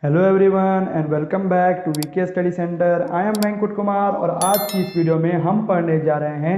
Hello everyone and welcome back to VK study centre. I am Venkat Kumar और आज की इस वीडियो में हम पढ़ने जा रहे हैं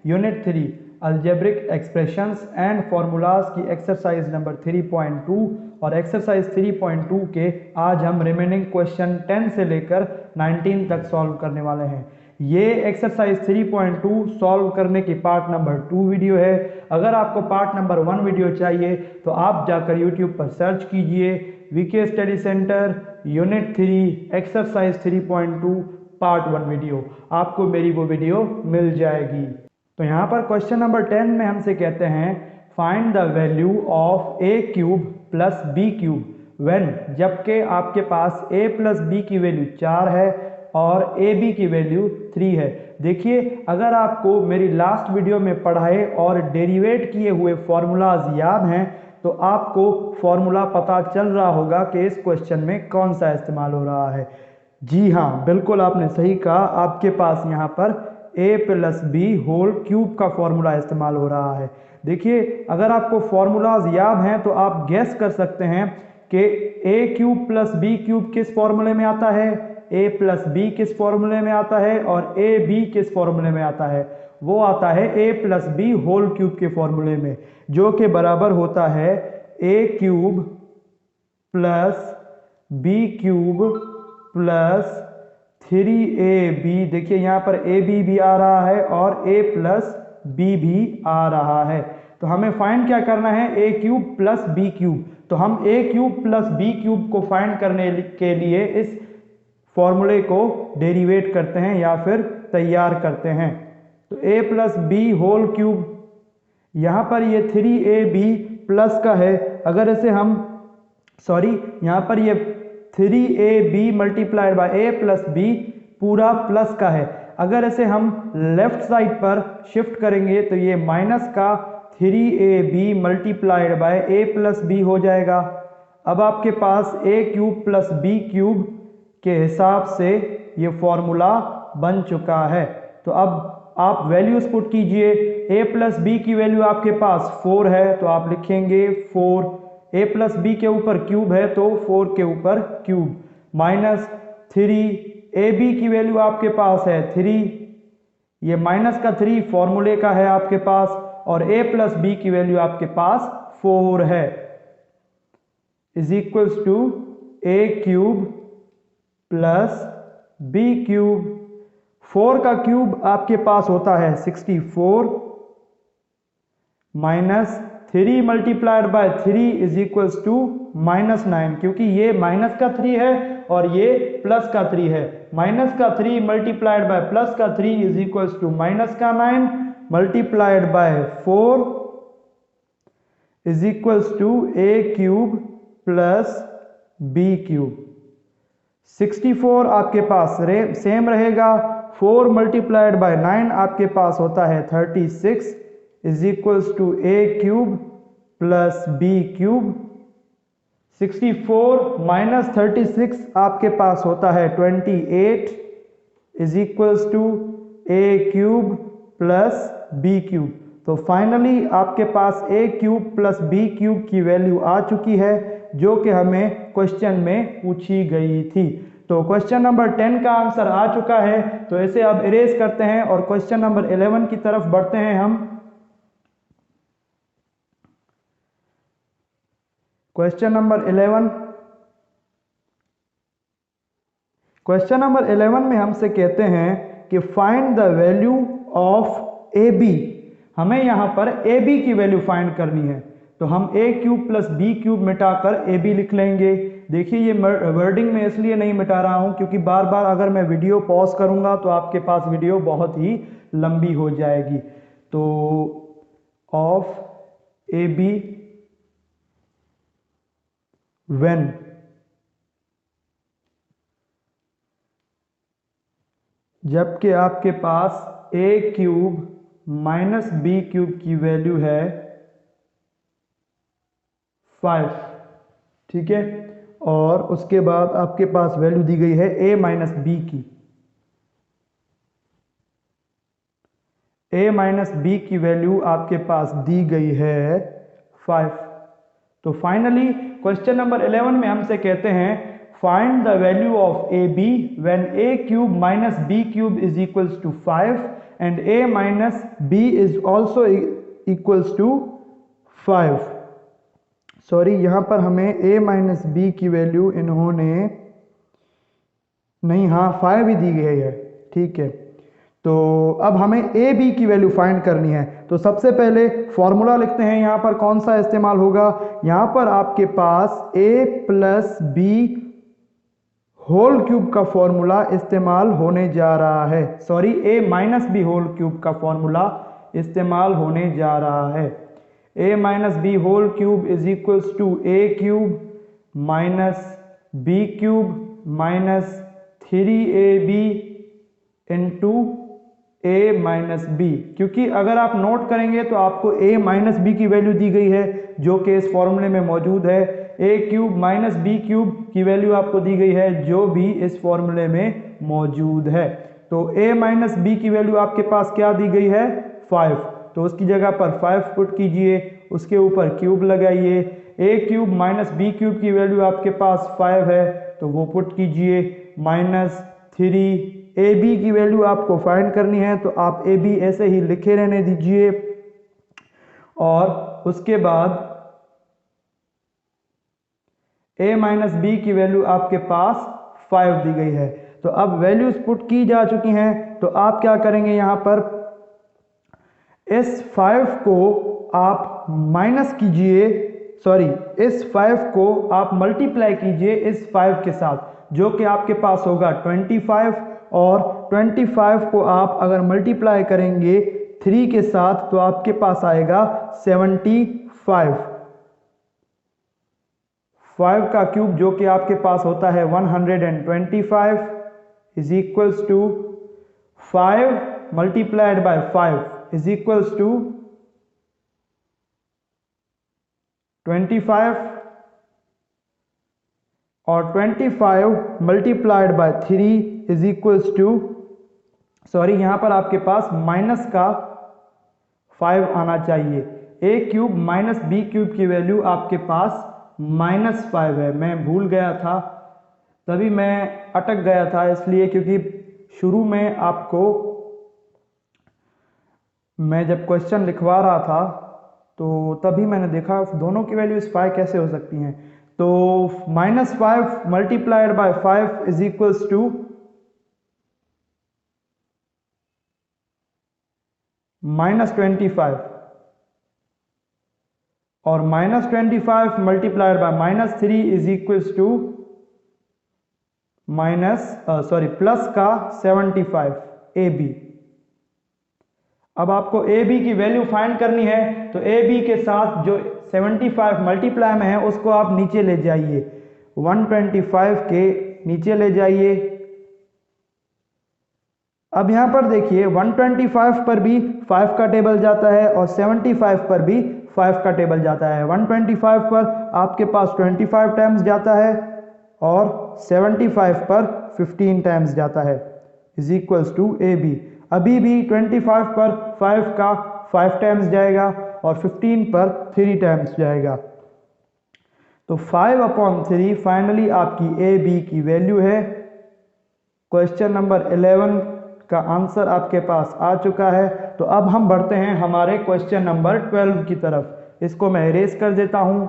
unit 3 algebraic expressions and formulas की एक्सरसाइज नंबर 3.2 और एक्सरसाइज 3.2 के आज हम रिमेनिंग क्वेश्चन 10 से लेकर 19 तक सॉल्व करने वाले हैं। ये एक्सरसाइज 3.2 सॉल्व करने की पार्ट नंबर 2 वीडियो है। अगर आपको पार्ट नंबर 1 वीडियो चाहिए तो आप जाकर यूट्यूब पर सर्च कीजिए VK study centre unit 3 exercise 3.2 part 1 video, आपको मेरी वो वीडियो मिल जाएगी। तो यहाँ पर क्वेश्चन नंबर 10 में हमसे कहते हैं find the value of a cube plus B cube when, जबकि आपके पास a प्लस बी की वैल्यू 4 है और ए बी की वैल्यू 3 है। देखिए, अगर आपको मेरी लास्ट वीडियो में पढ़ाए और डेरिवेट किए हुए फॉर्मूलाज याद हैं तो आपको फॉर्मूला पता चल रहा होगा कि इस क्वेश्चन में कौन सा इस्तेमाल हो रहा है। जी हाँ, बिल्कुल आपने सही कहा, आपके पास यहाँ पर a plus B whole cube का फॉर्मूला इस्तेमाल हो रहा है। देखिए, अगर आपको फॉर्मूलाज याद हैं तो आप गैस कर सकते हैं कि a cube plus B cube किस फॉर्मूले में आता है, a प्लस बी किस फॉर्मूले में आता है और ए बी किस फॉर्मूले में आता है। वो आता है a plus B whole cube के फॉर्मूले में, जो कि बराबर होता है a cube plus B cube plus 3ab। देखिए यहाँ पर ए बी भी आ रहा है और a प्लस बी भी आ रहा है। तो हमें फाइंड क्या करना है, a cube plus B cube. तो हम a cube plus B cube को फाइंड करने के लिए इस फॉर्मूले को डेरिवेट करते हैं या फिर तैयार करते हैं। तो a plus B whole cube, यहाँ पर ये 3ab प्लस का है, अगर इसे हम यहाँ पर ये 3ab multiplied by a plus b पूरा प्लस का है। अगर इसे हम लेफ्ट साइड पर शिफ्ट करेंगे तो ये माइनस का 3ab multiplied by a plus b हो जाएगा। अब आपके पास a cube plus B cube के हिसाब से ये फॉर्मूला बन चुका है। तो अब आप वैल्यूज पुट कीजिए। a प्लस बी की वैल्यू आपके पास 4 है तो आप लिखेंगे 4, a प्लस बी के ऊपर क्यूब है तो 4 के ऊपर क्यूब, माइनस 3, ए बी की वैल्यू आपके पास है 3, ये माइनस का 3 फॉर्मूले का है आपके पास, और a प्लस बी की वैल्यू आपके पास 4 है, is equals to a cube plus B cube. 4 का क्यूब आपके पास होता है 64 minus 3 multiplied by 3 is equals to -9, क्योंकि ये माइनस का 3 है और ये प्लस का 3 है। माइनस का 3 मल्टीप्लाइड बाय प्लस का 3 इज इक्वल्स टू माइनस का 9 multiplied by 4 is equals to a cube plus B cube. 64 आपके पास सेम रहेगा, 4 मल्टीप्लाइड बाय 9 आपके पास होता है 36 is equals to a cube plus B cube. 64 minus 36 आपके पास होता है 28 is equals to a cube plus B cube. तो फाइनली आपके पास a cube plus B cube की वैल्यू आ चुकी है जो कि हमें क्वेश्चन में पूछी गई थी। तो क्वेश्चन नंबर 10 का आंसर आ चुका है, तो इसे अब इरेज करते हैं और क्वेश्चन नंबर 11 की तरफ बढ़ते हैं हम। क्वेश्चन नंबर 11, क्वेश्चन नंबर 11 में हमसे कहते हैं कि find the value of A B. हमें यहां पर ए बी की वैल्यू फाइंड करनी है, तो हम a cube plus B cube मिटाकर ए बी लिख लेंगे। देखिए, ये वर्डिंग में इसलिए नहीं मिटा रहा हूं क्योंकि बार बार अगर मैं वीडियो पॉज करूंगा तो आपके पास वीडियो बहुत ही लंबी हो जाएगी। तो ऑफ ए बी व्हेन, जबकि आपके पास a cube minus B cube की वैल्यू है 5, ठीक है, और उसके बाद आपके पास वैल्यू दी गई है a माइनस बी की। a माइनस बी की वैल्यू आपके पास दी गई है 5। तो फाइनली क्वेश्चन नंबर 11 में हमसे कहते हैं find the value of AB when a cube minus b cube is equals to 5 and a minus b is also equals to 5। Sorry, यहाँ पर हमें a माइनस बी की वैल्यू इन्होंने नहीं, हाँ 5 ही दी गई है, ठीक है। तो अब हमें ए बी की वैल्यू फाइंड करनी है। तो सबसे पहले फॉर्मूला लिखते हैं। यहाँ पर कौन सा इस्तेमाल होगा, यहाँ पर आपके पास A plus B whole cube का फॉर्मूला इस्तेमाल होने जा रहा है, sorry A minus B whole cube का फॉर्मूला इस्तेमाल होने जा रहा है। A minus B whole cube is equals to A cube minus B cube minus 3ab into A minus B. क्योंकि अगर आप नोट करेंगे तो आपको ए माइनस बी की वैल्यू दी गई है जो कि इस फॉर्मूले में मौजूद है। ए क्यूब माइनस बी क्यूब की वैल्यू आपको दी गई है जो भी इस फॉर्मूले में मौजूद है। तो ए माइनस बी की वैल्यू आपके पास क्या दी गई है, 5। तो उसकी जगह पर 5 पुट कीजिए, उसके ऊपर क्यूब लगाइए। ए क्यूब माइनस बी क्यूब की वैल्यू आपके पास 5 है तो वो पुट कीजिए, माइनस 3। ए बी की वैल्यू आपको फाइंड करनी है तो आप ए बी ऐसे ही लिखे रहने दीजिए और उसके बाद ए माइनस बी की वैल्यू आपके पास 5 दी गई है। तो अब वैल्यूज पुट की जा चुकी हैं तो आप क्या करेंगे, यहाँ पर इस 5 को आप माइनस कीजिए, सॉरी इस 5 को आप मल्टीप्लाई कीजिए इस 5 के साथ, जो कि आपके पास होगा 25। और 25 को आप अगर मल्टीप्लाई करेंगे 3 के साथ तो आपके पास आएगा 75। 5 का क्यूब जो कि आपके पास होता है 125 is equals to 5 multiplied by 5 is equals to 25 और 25 multiplied by 3 is equals to, sorry यहाँ पर आपके पास माइनस का 5 आना चाहिए। A cube minus B cube की वैल्यू आपके पास -5 है। मैं भूल गया था, तभी मैं अटक गया था, इसलिए क्योंकि शुरू में आपको मैं जब क्वेश्चन लिखवा रहा था तो तभी मैंने देखा दोनों की वैल्यूज 5 कैसे हो सकती हैं। तो -5 multiplied by 5 is equals to -25 और -25 multiplied by -3 is equals to plus का 75 ए बी। अब आपको ए बी की वैल्यू फाइंड करनी है तो ए बी के साथ जो 75 मल्टीप्लाई में है उसको आप नीचे ले जाइए, 125 के नीचे ले जाइए। अब यहाँ पर देखिए 125 पर भी 5 का टेबल जाता है और 75 पर भी 5 का टेबल जाता है। 125 पर आपके पास 25 टाइम्स जाता है और 75 पर 15 टाइम्स जाता है is equals to a b. अभी भी 25 पर 5 का 5 टाइम्स जाएगा और 15 पर 3 टाइम्स जाएगा। तो 5/3 फाइनली आपकी ए बी की वैल्यू है। क्वेश्चन नंबर 11 का आंसर आपके पास आ चुका है। तो अब हम बढ़ते हैं हमारे क्वेश्चन नंबर 12 की तरफ। इसको मैं इरेज कर देता हूं।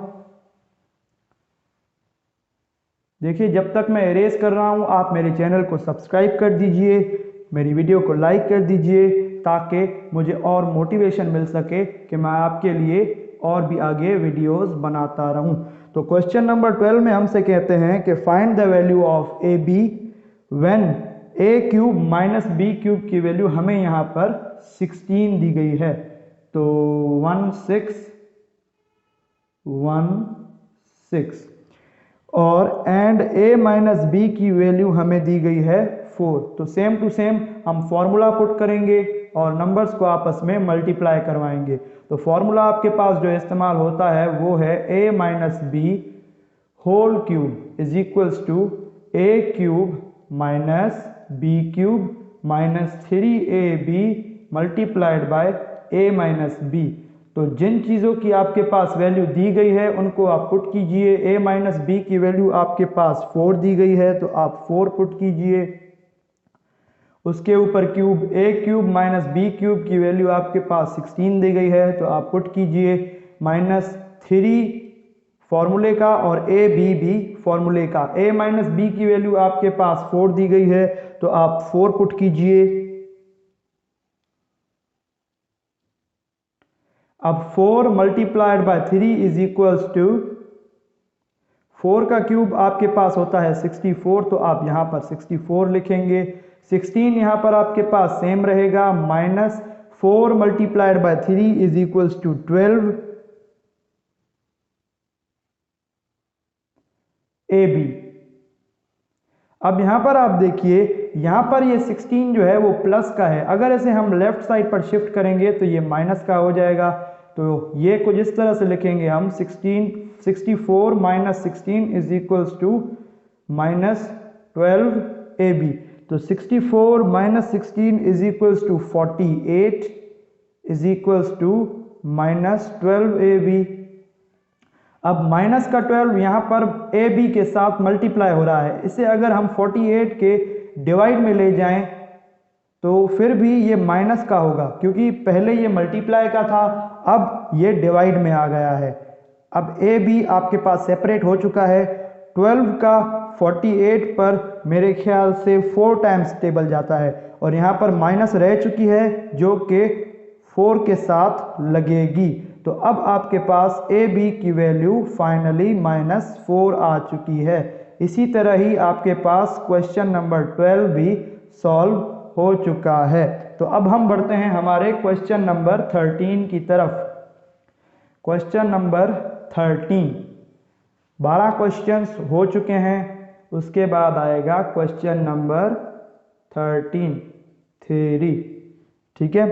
देखिए, जब तक मैं इरेज कर रहा हूं आप मेरे चैनल को सब्सक्राइब कर दीजिए, मेरी वीडियो को लाइक कर दीजिए ताकि मुझे और मोटिवेशन मिल सके कि मैं आपके लिए और भी आगे वीडियोस बनाता रहूं। तो क्वेश्चन नंबर 12 में हमसे कहते हैं कि find the value of A b when a cube minus B cube की वैल्यू हमें यहाँ पर 16 दी गई है। तो 16 और एंड ए माइनस बी की वैल्यू हमें दी गई है 4। तो सेम टू सेम हम फॉर्मूला पुट करेंगे और नंबर्स को आपस में मल्टीप्लाई करवाएंगे। तो फॉर्मूला आपके पास जो इस्तेमाल होता है वो है A minus B whole cube is equals to A cube minus B cube minus 3ab multiplied by A minus B. तो जिन चीज़ों की आपके पास वैल्यू दी गई है उनको आप पुट कीजिए। a माइनस बी की वैल्यू आपके पास 4 दी गई है तो आप 4 पुट कीजिए। उसके ऊपर cube a cube minus B cube की वैल्यू आपके पास 16 दी गई है तो आप पुट कीजिए। -3 फॉर्मूले का और a b भी फॉर्मूले का। a माइनस बी की वैल्यू आपके पास 4 दी गई है तो आप 4 पुट कीजिए। अब 4 multiplied by 3 is equals to 4 का क्यूब आपके पास होता है 64 तो आप यहां पर 64 लिखेंगे। 16 यहां पर आपके पास सेम रहेगा। -4 multiplied by 3 is equals to 12 AB। अब यहां पर आप देखिए, यहां पर ये 16 जो है वो प्लस का है, अगर इसे हम लेफ्ट साइड पर शिफ्ट करेंगे तो ये माइनस का हो जाएगा। तो ये कुछ इस तरह से लिखेंगे हम 64 minus 16 is equals to -12 AB। तो 64 minus 16 is equals to 48 is equals to -12 AB। अब माइनस का 12 यहाँ पर ए बी के साथ मल्टीप्लाई हो रहा है, इसे अगर हम 48 के डिवाइड में ले जाएं तो फिर भी ये माइनस का होगा, क्योंकि पहले ये मल्टीप्लाई का था, अब ये डिवाइड में आ गया है। अब ए बी आपके पास सेपरेट हो चुका है। 12 का 48 पर मेरे ख्याल से 4 टाइम्स टेबल जाता है और यहाँ पर माइनस रह चुकी है जो कि 4 के साथ लगेगी। तो अब आपके पास ए बी की वैल्यू फाइनली -4 आ चुकी है। इसी तरह ही आपके पास क्वेश्चन नंबर 12 भी सॉल्व हो चुका है। तो अब हम बढ़ते हैं हमारे क्वेश्चन नंबर 13 की तरफ। क्वेश्चन नंबर 13, 12 क्वेश्चंस हो चुके हैं। उसके बाद आएगा क्वेश्चन नंबर 13 थ्योरी। ठीक है,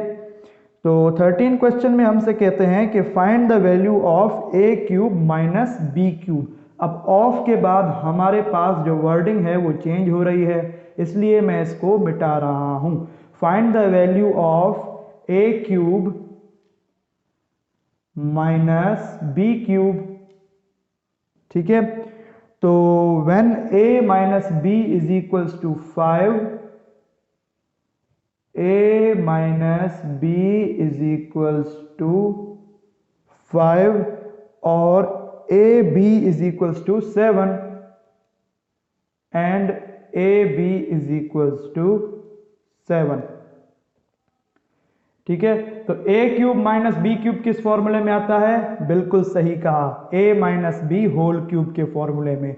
तो 13 क्वेश्चन में हमसे कहते हैं कि find the value of a cube minus B cube. अब ऑफ के बाद हमारे पास जो वर्डिंग है वो चेंज हो रही है, इसलिए मैं इसको मिटा रहा हूं। Find the value of a cube minus B cube. ठीक है, तो when a minus b is equals to 5, a minus b is equals to 5 और a b is equals to 7 and a b is equals to 7। ठीक है, तो a cube minus B cube किस फॉर्मूले में आता है? बिल्कुल सही कहा, a minus B whole cube के फॉर्मूले में।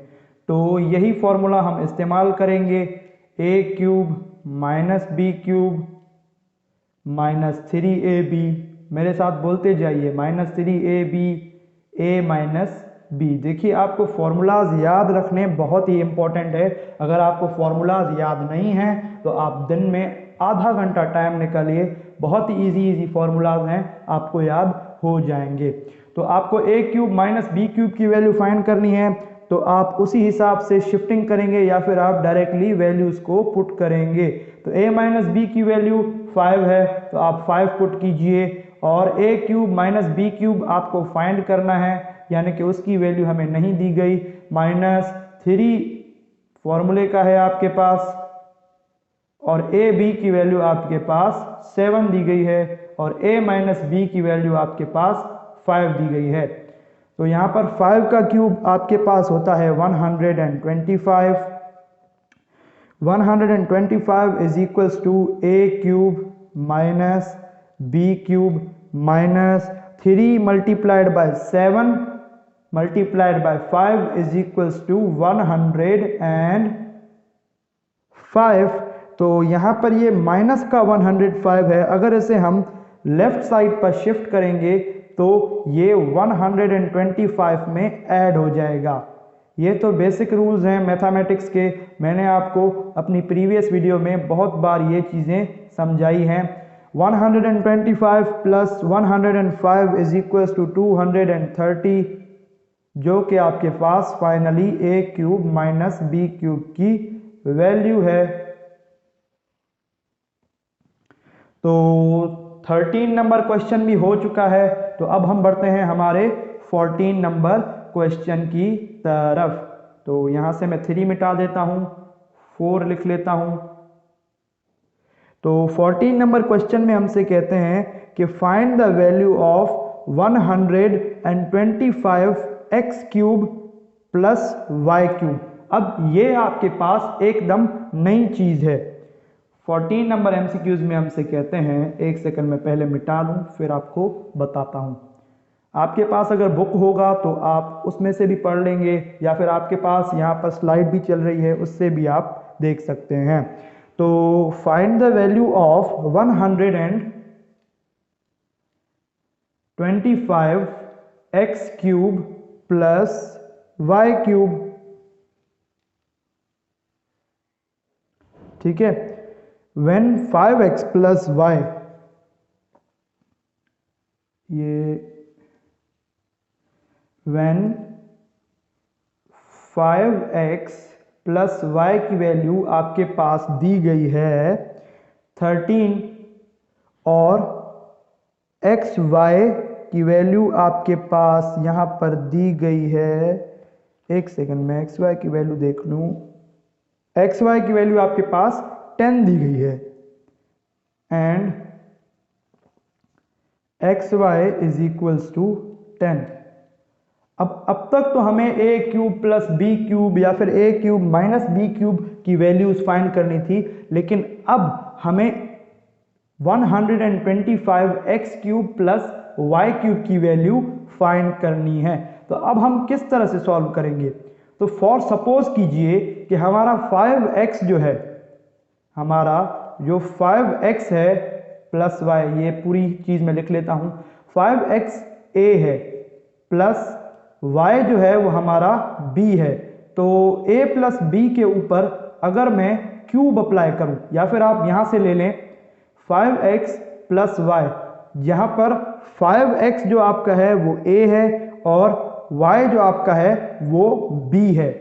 तो यही फॉर्मूला हम इस्तेमाल करेंगे। a cube minus B cube minus 3ab। मेरे साथ बोलते जाइए, -3ab a माइनस बी। देखिए, आपको फॉर्मूलाज याद रखने बहुत ही इंपॉर्टेंट है। अगर आपको फॉर्मूलाज याद नहीं हैं तो आप दिन में आधा घंटा टाइम निकालिए, बहुत ही इजी फॉर्मूलाज हैं, आपको याद हो जाएंगे। तो आपको a cube minus B cube की वैल्यू फाइंड करनी है, तो आप उसी हिसाब से शिफ्टिंग करेंगे या फिर आप डायरेक्टली वैल्यूज को पुट करेंगे। तो a माइनस बी की वैल्यू 5 है तो आप 5 पुट कीजिए और a cube minus B cube आपको फाइंड करना है, यानी कि उसकी वैल्यू हमें नहीं दी गई। -3 फॉर्मूले का है आपके पास और a b की वैल्यू आपके पास 7 दी गई है और a माइनस बी की वैल्यू आपके पास 5 दी गई है। तो यहाँ पर 5 का क्यूब आपके पास होता है 125। 125 is equals to a cube minus B cube minus 3 multiplied by 7 multiplied by 5 is equals to 105। तो यहाँ पर ये माइनस का 105 है, अगर इसे हम लेफ्ट साइड पर शिफ्ट करेंगे तो ये 125 में ऐड हो जाएगा। ये तो बेसिक रूल्स हैं मैथमेटिक्स के, मैंने आपको अपनी प्रीवियस वीडियो में बहुत बार ये चीज़ें समझाई हैं। 125 प्लस 105 इज इक्वल्स टू 230, जो कि आपके पास finally a cube minus B cube की वैल्यू है। तो 13 नंबर क्वेश्चन भी हो चुका है। तो अब हम बढ़ते हैं हमारे 14 नंबर क्वेश्चन की तरफ। तो यहाँ से मैं 3 मिटा देता हूँ, 4 लिख लेता हूँ। तो 14 नंबर क्वेश्चन में हमसे कहते हैं कि find the value of 125 x cube plus y cube. अब ये आपके पास एकदम नई चीज है। 14 नंबर एमसीक्यूज में हमसे कहते हैं, एक सेकंड में पहले मिटा लूं फिर आपको बताता हूं। आपके पास अगर बुक होगा तो आप उसमें से भी पढ़ लेंगे, या फिर आपके पास यहाँ पर स्लाइड भी चल रही है उससे भी आप देख सकते हैं। तो find the value of 125 x cube plus y cube. ठीक है, when 5x plus y, when 5x plus y की वैल्यू आपके पास दी गई है 13 और xy की वैल्यू आपके पास यहाँ पर दी गई है, एक सेकंड में xy की वैल्यू देख लूं। xy की वैल्यू आपके पास 10 दी गई है and xy is equals to 10। अब तक तो हमें a cube plus b cube या फिर a cube minus b cube की वैल्यूज फाइंड करनी थी, लेकिन अब हमें 125 x cube plus y cube की वैल्यू फाइंड करनी है। तो अब हम किस तरह से सॉल्व करेंगे? तो फॉर सपोज कीजिए कि हमारा 5x जो है, हमारा जो 5x है प्लस y, ये पूरी चीज में लिख लेता हूं। 5x a है प्लस y जो है वो हमारा b है। तो a प्लस b के ऊपर अगर मैं क्यूब अप्लाई करूं, या फिर आप यहां से ले लें 5x प्लस y, यहां पर 5x जो आपका है वो a है और y जो आपका है वो b है।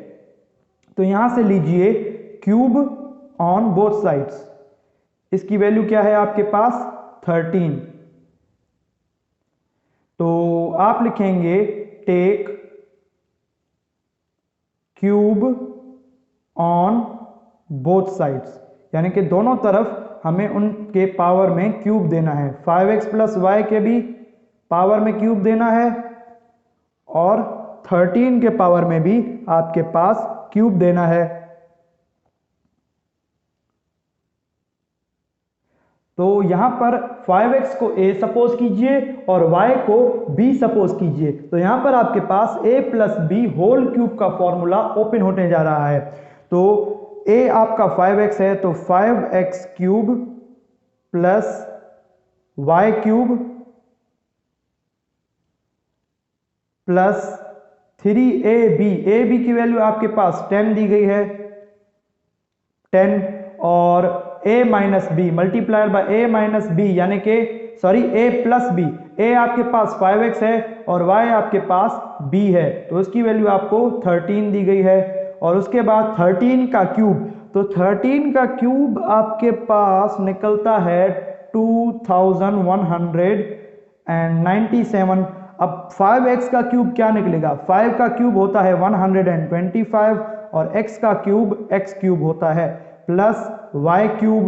तो यहां से लीजिए क्यूब ऑन बोथ साइड्स। इसकी वैल्यू क्या है आपके पास? 13। तो आप लिखेंगे take cube on both sides, यानी कि दोनों तरफ हमें उनके पावर में क्यूब देना है। 5x प्लस वाई के भी पावर में क्यूब देना है और 13 के पावर में भी आपके पास क्यूब देना है। तो यहां पर 5x को a सपोज कीजिए और y को b सपोज कीजिए। तो यहां पर आपके पास a plus B whole cube का फॉर्मूला ओपन होने जा रहा है। तो a आपका 5x है, तो 5x cube plus y cube plus 3ab की वैल्यू आपके पास 10 दी गई है, 10 और a minus b multiplied by a minus b, यानी कि sorry a plus b. a आपके पास 5x है और y आपके पास b है, तो उसकी वैल्यू आपको 13 दी गई है। और उसके बाद 13 का क्यूब, तो 13 का क्यूब आपके पास निकलता है 2197। अब 5x का क्यूब क्या निकलेगा? 5 का क्यूब होता है 125 और x का क्यूब x क्यूब होता है plus y cube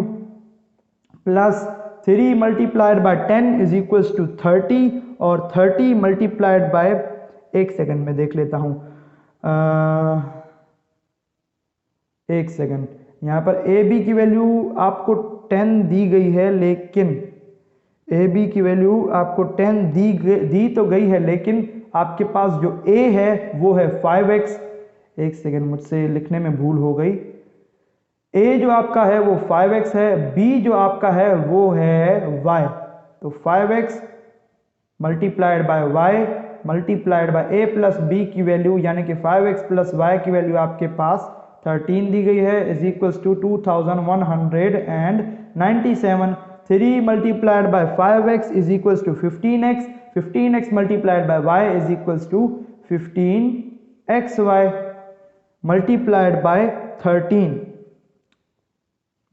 plus 3 multiplied by 10 is equals to 30 और 30 मल्टीप्लाइड बाय, एक सेकंड में देख लेता हूं, एक सेकंड, यहां पर a b की वैल्यू आपको 10 दी गई है, लेकिन a b की वैल्यू आपको 10 दी तो गई है, लेकिन आपके पास जो a है वो है 5x। एक सेकंड, मुझसे लिखने में भूल हो गई। a जो आपका है वो 5x है, b जो आपका है वो है y। तो 5x multiplied by y multiplied by a plus b की वैल्यू, यानी कि 5x प्लस y की वैल्यू आपके पास 13 दी गई है, is equals to 2197। 3 multiplied by 5x is equals to 15x, 15x multiplied by y is equals to 15xy multiplied by 13।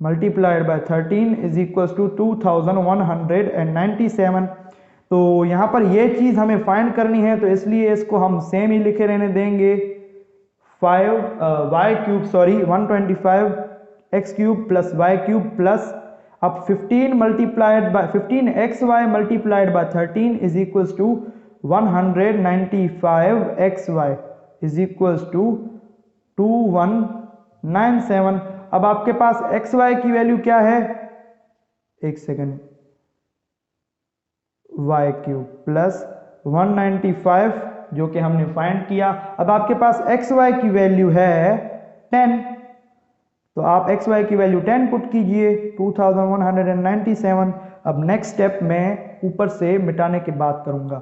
Multiplied by 13 is equals to 2197। तो यहाँ पर ये चीज़ हमें फाइंड करनी है, तो इसलिए इसको हम सेम ही लिखे रहने देंगे। 125 x cube plus y cube plus अब 15 multiplied by 15xy multiplied by 13 is equals to 195xy is equals to 2197। अब आपके पास xy की वैल्यू क्या है, एक सेकेंड, वाई क्यूब प्लस 195 जो कि हमने फाइंड किया। अब आपके पास xy की वैल्यू है 10, तो आप xy की वैल्यू 10 पुट कीजिए, 2197। अब नेक्स्ट स्टेप मैं ऊपर से मिटाने की बात करूंगा।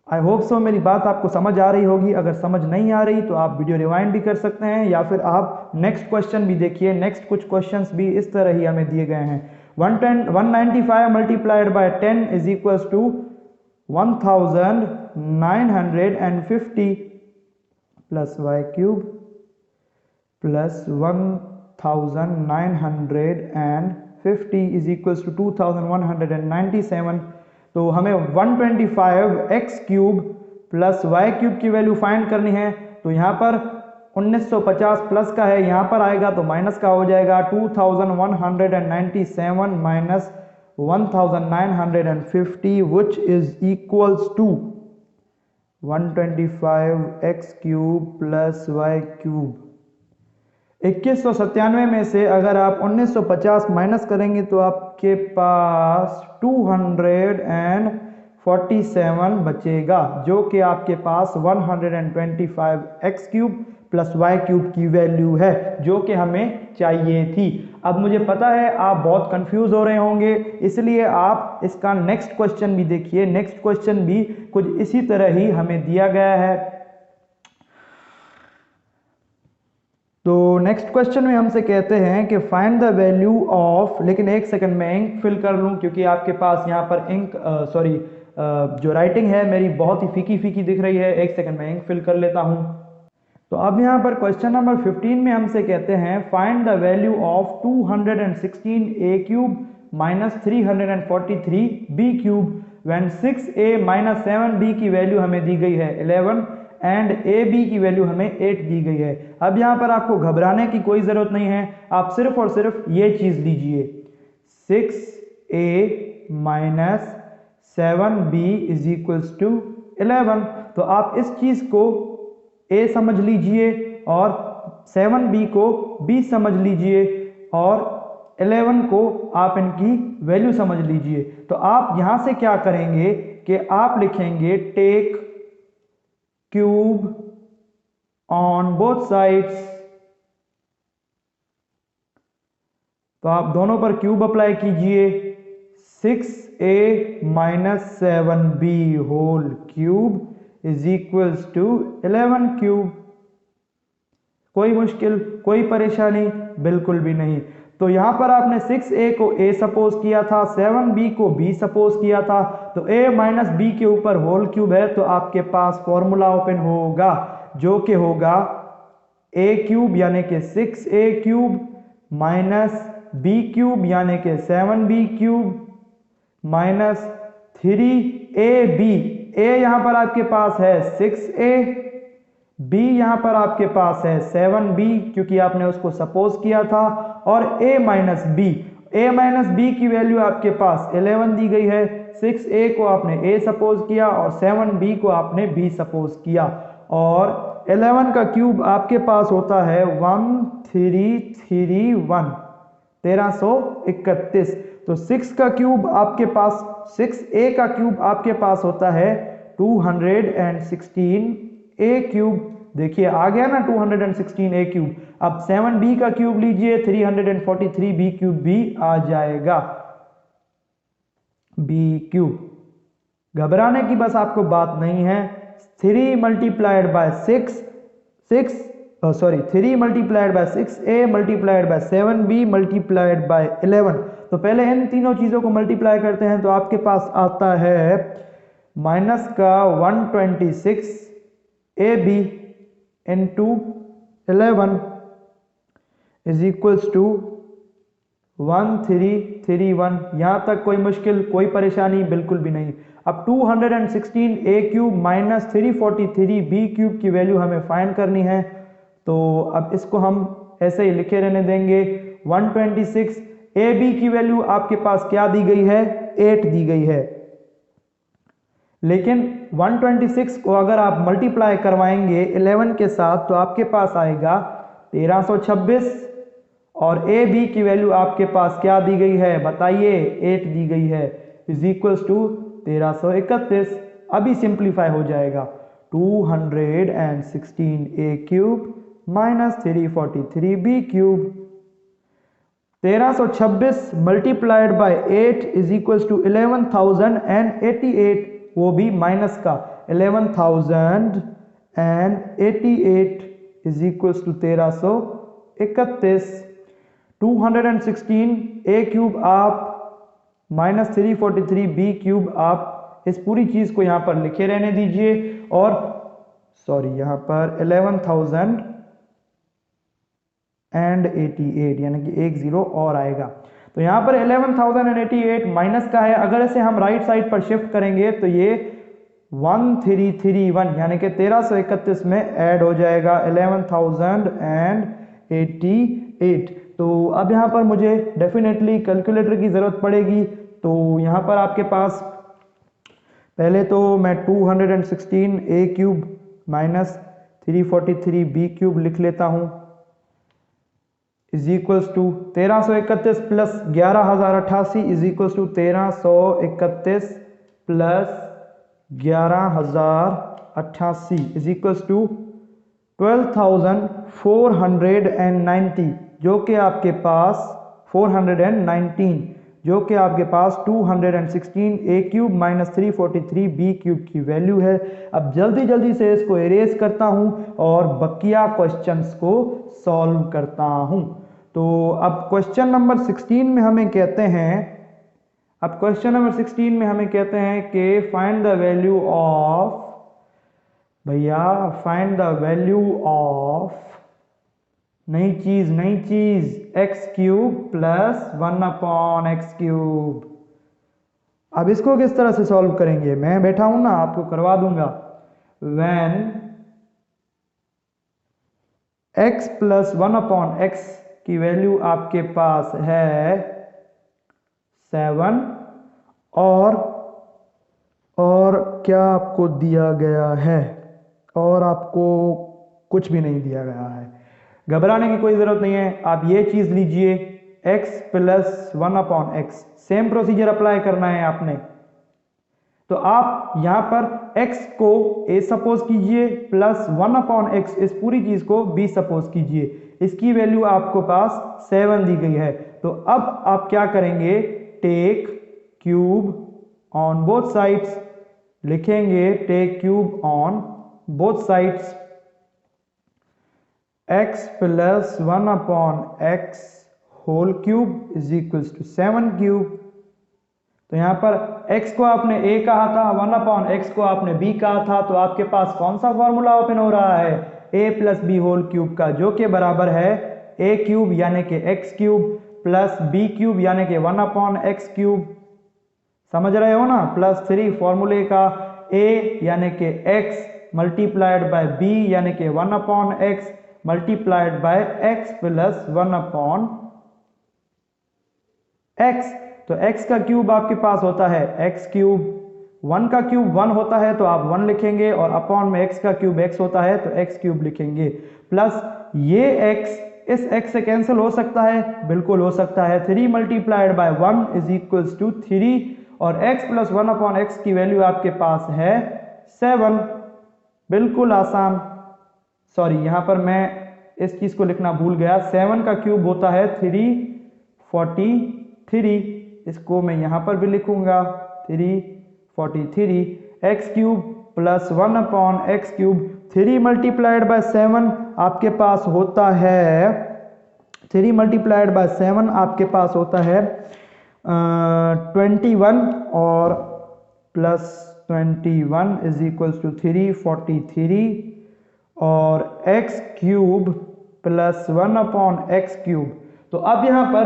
आई होप सो मेरी बात आपको समझ आ रही होगी। अगर समझ नहीं आ रही तो आप वीडियो रिवाइंड भी कर सकते हैं, या फिर आप नेक्स्ट क्वेश्चन भी देखिए। नेक्स्ट कुछ क्वेश्चंस भी इस तरह ही हमें दिए गए हैं। 195 multiplied by 10 is equals to 1950 plus y cube plus 1950 is equals to 2197। तो हमें 125x cube plus y cube की वैल्यू फाइंड करनी है। तो यहाँ पर 1950 प्लस का है, यहाँ पर आएगा तो माइनस का हो जाएगा। 2197 minus 1950 which is equals to 125x cube plus y cube. 2197 में से अगर आप 1950 माइनस करेंगे तो आपके पास 247 बचेगा, जो कि आपके पास 125x cube plus y cube की वैल्यू है, जो कि हमें चाहिए थी। अब मुझे पता है आप बहुत कंफ्यूज हो रहे होंगे, इसलिए आप इसका नेक्स्ट क्वेश्चन भी देखिए। नेक्स्ट क्वेश्चन भी कुछ इसी तरह ही हमें दिया गया है। तो नेक्स्ट क्वेश्चन में हमसे कहते हैं कि फाइंड द वैल्यू ऑफ, लेकिन एक सेकंड में इंक फिल कर लूं क्योंकि आपके पास यहाँ पर इंक जो राइटिंग है मेरी बहुत ही फीकी फीकी दिख रही है। एक सेकंड में इंक फिल कर लेता हूं। तो अब यहाँ पर क्वेश्चन नंबर 15 में हमसे कहते हैं find the value of 216a cube minus 343 b cube when 6a minus 7b की वैल्यू हमें दी गई है 11 एंड ab की वैल्यू हमें 8 दी गई है। अब यहाँ पर आपको घबराने की कोई ज़रूरत नहीं है, आप सिर्फ और सिर्फ ये चीज़ लीजिए 6a minus 7b is equals to 11। तो आप इस चीज़ को a समझ लीजिए और 7b को b समझ लीजिए और 11 को आप इनकी वैल्यू समझ लीजिए। तो आप यहाँ से क्या करेंगे कि आप लिखेंगे take cube on both sides. तो आप दोनों पर क्यूब अप्लाई कीजिए। 6a minus 7b whole cube is equals to 11 cube. कोई मुश्किल, कोई परेशानी बिल्कुल भी नहीं। तो यहां पर आपने 6a को a सपोज किया था, 7b को b सपोज किया था, तो a माइनस b के ऊपर होल क्यूब है, तो आपके पास फॉर्मूला ओपन होगा जो कि होगा a क्यूब यानी कि 6a cube minus b cube यानी कि 7b cube minus 3ab। a यहां पर आपके पास है 6a, b यहां पर आपके पास है 7b क्योंकि आपने उसको सपोज किया था, और a माइनस b की वैल्यू आपके पास 11 दी गई है। 6a को आपने a सपोज किया और 7b को आपने b सपोज किया, और 11 का क्यूब आपके पास होता है 1331। तो 6 का क्यूब आपके पास 6a का क्यूब आपके पास होता है 216a क्यूब। देखिए आ गया ना 216a क्यूब। अब 7b का क्यूब लीजिए, 343b क्यूब भी आ जाएगा b क्यूब। घबराने की बस आपको बात नहीं है। 3 multiplied bye 6a multiplied by 7b multiplied by 11। तो पहले इन तीनों चीजों को मल्टीप्लाई करते हैं तो आपके पास आता है माइनस का 126ab into 11 is equals to 1331। यहाँ तक कोई मुश्किल, कोई परेशानी बिल्कुल भी नहीं। अब 216 ए क्यूब माइनस 343 बी क्यूब की वैल्यू हमें फाइंड करनी है। तो अब इसको हम ऐसे ही लिखे रहने देंगे। 126 ए बी की वैल्यू आपके पास क्या दी गई है, 8 दी गई है। लेकिन 126 को अगर आप मल्टीप्लाई करवाएंगे 11 के साथ तो आपके पास आएगा 1326, और ए बी की वैल्यू आपके पास क्या दी गई है बताइए, 8 दी गई है, इज इक्वल्स टू 1331। अभी सिंप्लीफाई हो जाएगा। 216 ए cube minus 343 B cube, 1326 multiplied by 8 is equals to 11,088, वो भी माइनस का 11,088 is equals to 1331। 216 A cube आप माइनस 343 बी क्यूब आप इस पूरी चीज को यहां पर लिखे रहने दीजिए, और सॉरी यहां पर 11,088 यानी कि एक जीरो और आएगा। तो यहां पर 11,088 माइनस का है, अगर इसे हम राइट साइड पर शिफ्ट करेंगे तो ये 1331 यानी कि 1331 में ऐड हो जाएगा 11,088। तो अब यहां पर मुझे डेफिनेटली कैलकुलेटर की जरूरत पड़ेगी। तो यहां पर आपके पास पहले तो मैं 216 ए क्यूब माइनस 343 बी क्यूब लिख लेता हूं, is equals to 1331 plus 11,088 is equals to 1331 plus 11,088 is equals to 12,490, जो कि आपके पास 419, जो कि आपके पास 216 ए क्यूब माइनस 343 बी क्यूब की वैल्यू है। अब जल्दी जल्दी से इसको इरेज करता हूं और बकिया क्वेश्चंस को सॉल्व करता हूं। तो अब क्वेश्चन नंबर 16 में हमें कहते हैं, अब क्वेश्चन नंबर 16 में हमें कहते हैं कि फाइंड द वैल्यू ऑफ, भैया फाइंड द वैल्यू ऑफ नई चीज x cube plus 1/x cube. अब इसको किस तरह से सॉल्व करेंगे, मैं बैठा हूं ना, आपको करवा दूंगा। व्हेन x प्लस 1/x की वैल्यू आपके पास है 7, और क्या आपको दिया गया है, और आपको कुछ भी नहीं दिया गया है। घबराने की कोई जरूरत नहीं है, आप ये चीज लीजिए x plus 1/x, same procedure apply करना है आपने। तो आप यहां पर x को a सपोज कीजिए प्लस 1/x इस पूरी चीज को b सपोज कीजिए, इसकी वैल्यू आपको पास 7 दी गई है। तो अब आप क्या करेंगे, take cube on both sides, लिखेंगे take cube on both sides, x plus 1/x whole cube is equals to 7 cube. तो यहां पर x को आपने a कहा था, 1/x को आपने b कहा था, तो आपके पास कौन सा फॉर्मूला ओपन हो रहा है, a plus B whole cube का, जो कि बराबर है a क्यूब यानी कि x cube plus b cube यानी कि 1/x क्यूब। समझ रहे हो ना, प्लस 3 फॉर्मूले का a यानी कि x मल्टीप्लाइड बाय b यानी कि 1/x multiplied by x plus 1/x। तो x का क्यूब आपके पास होता है x क्यूब, 1 का क्यूब 1 होता है तो आप 1 लिखेंगे, और अपॉन में x का क्यूब x होता है तो x क्यूब लिखेंगे, प्लस ये x इस x से कैंसिल हो सकता है, बिल्कुल हो सकता है। 3 multiplied by 1 is equals to 3, और x प्लस 1/x की वैल्यू आपके पास है 7, बिल्कुल आसान। सॉरी यहां पर मैं इस चीज को लिखना भूल गया, 7 का क्यूब होता है 343, इसको मैं यहां पर भी लिखूंगा 343, x cube plus 1/x cube, 3 multiplied by 7 आपके पास होता है 3 मल्टीप्लाइड बाय 7 आपके पास होता है 21, और प्लस 21 इज इक्वल्स टू 343, और x cube plus 1/x cube. तो अब यहां पर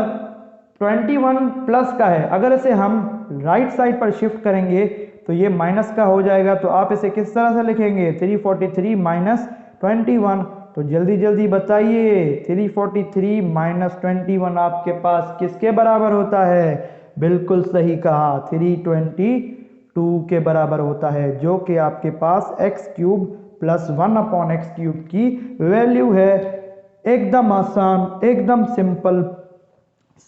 21 प्लस का है, अगर इसे हम राइट साइड पर शिफ्ट करेंगे तो ये माइनस का हो जाएगा। तो आप इसे किस तरह से लिखेंगे, 343 माइनस 21। तो जल्दी जल्दी बताइए, 343 माइनस 21 आपके पास किसके बराबर होता है? बिल्कुल सही कहा, 322 के बराबर होता है, जो कि आपके पास X cube plus 1/x cube की वैल्यू है। एकदम आसान, एकदम सिंपल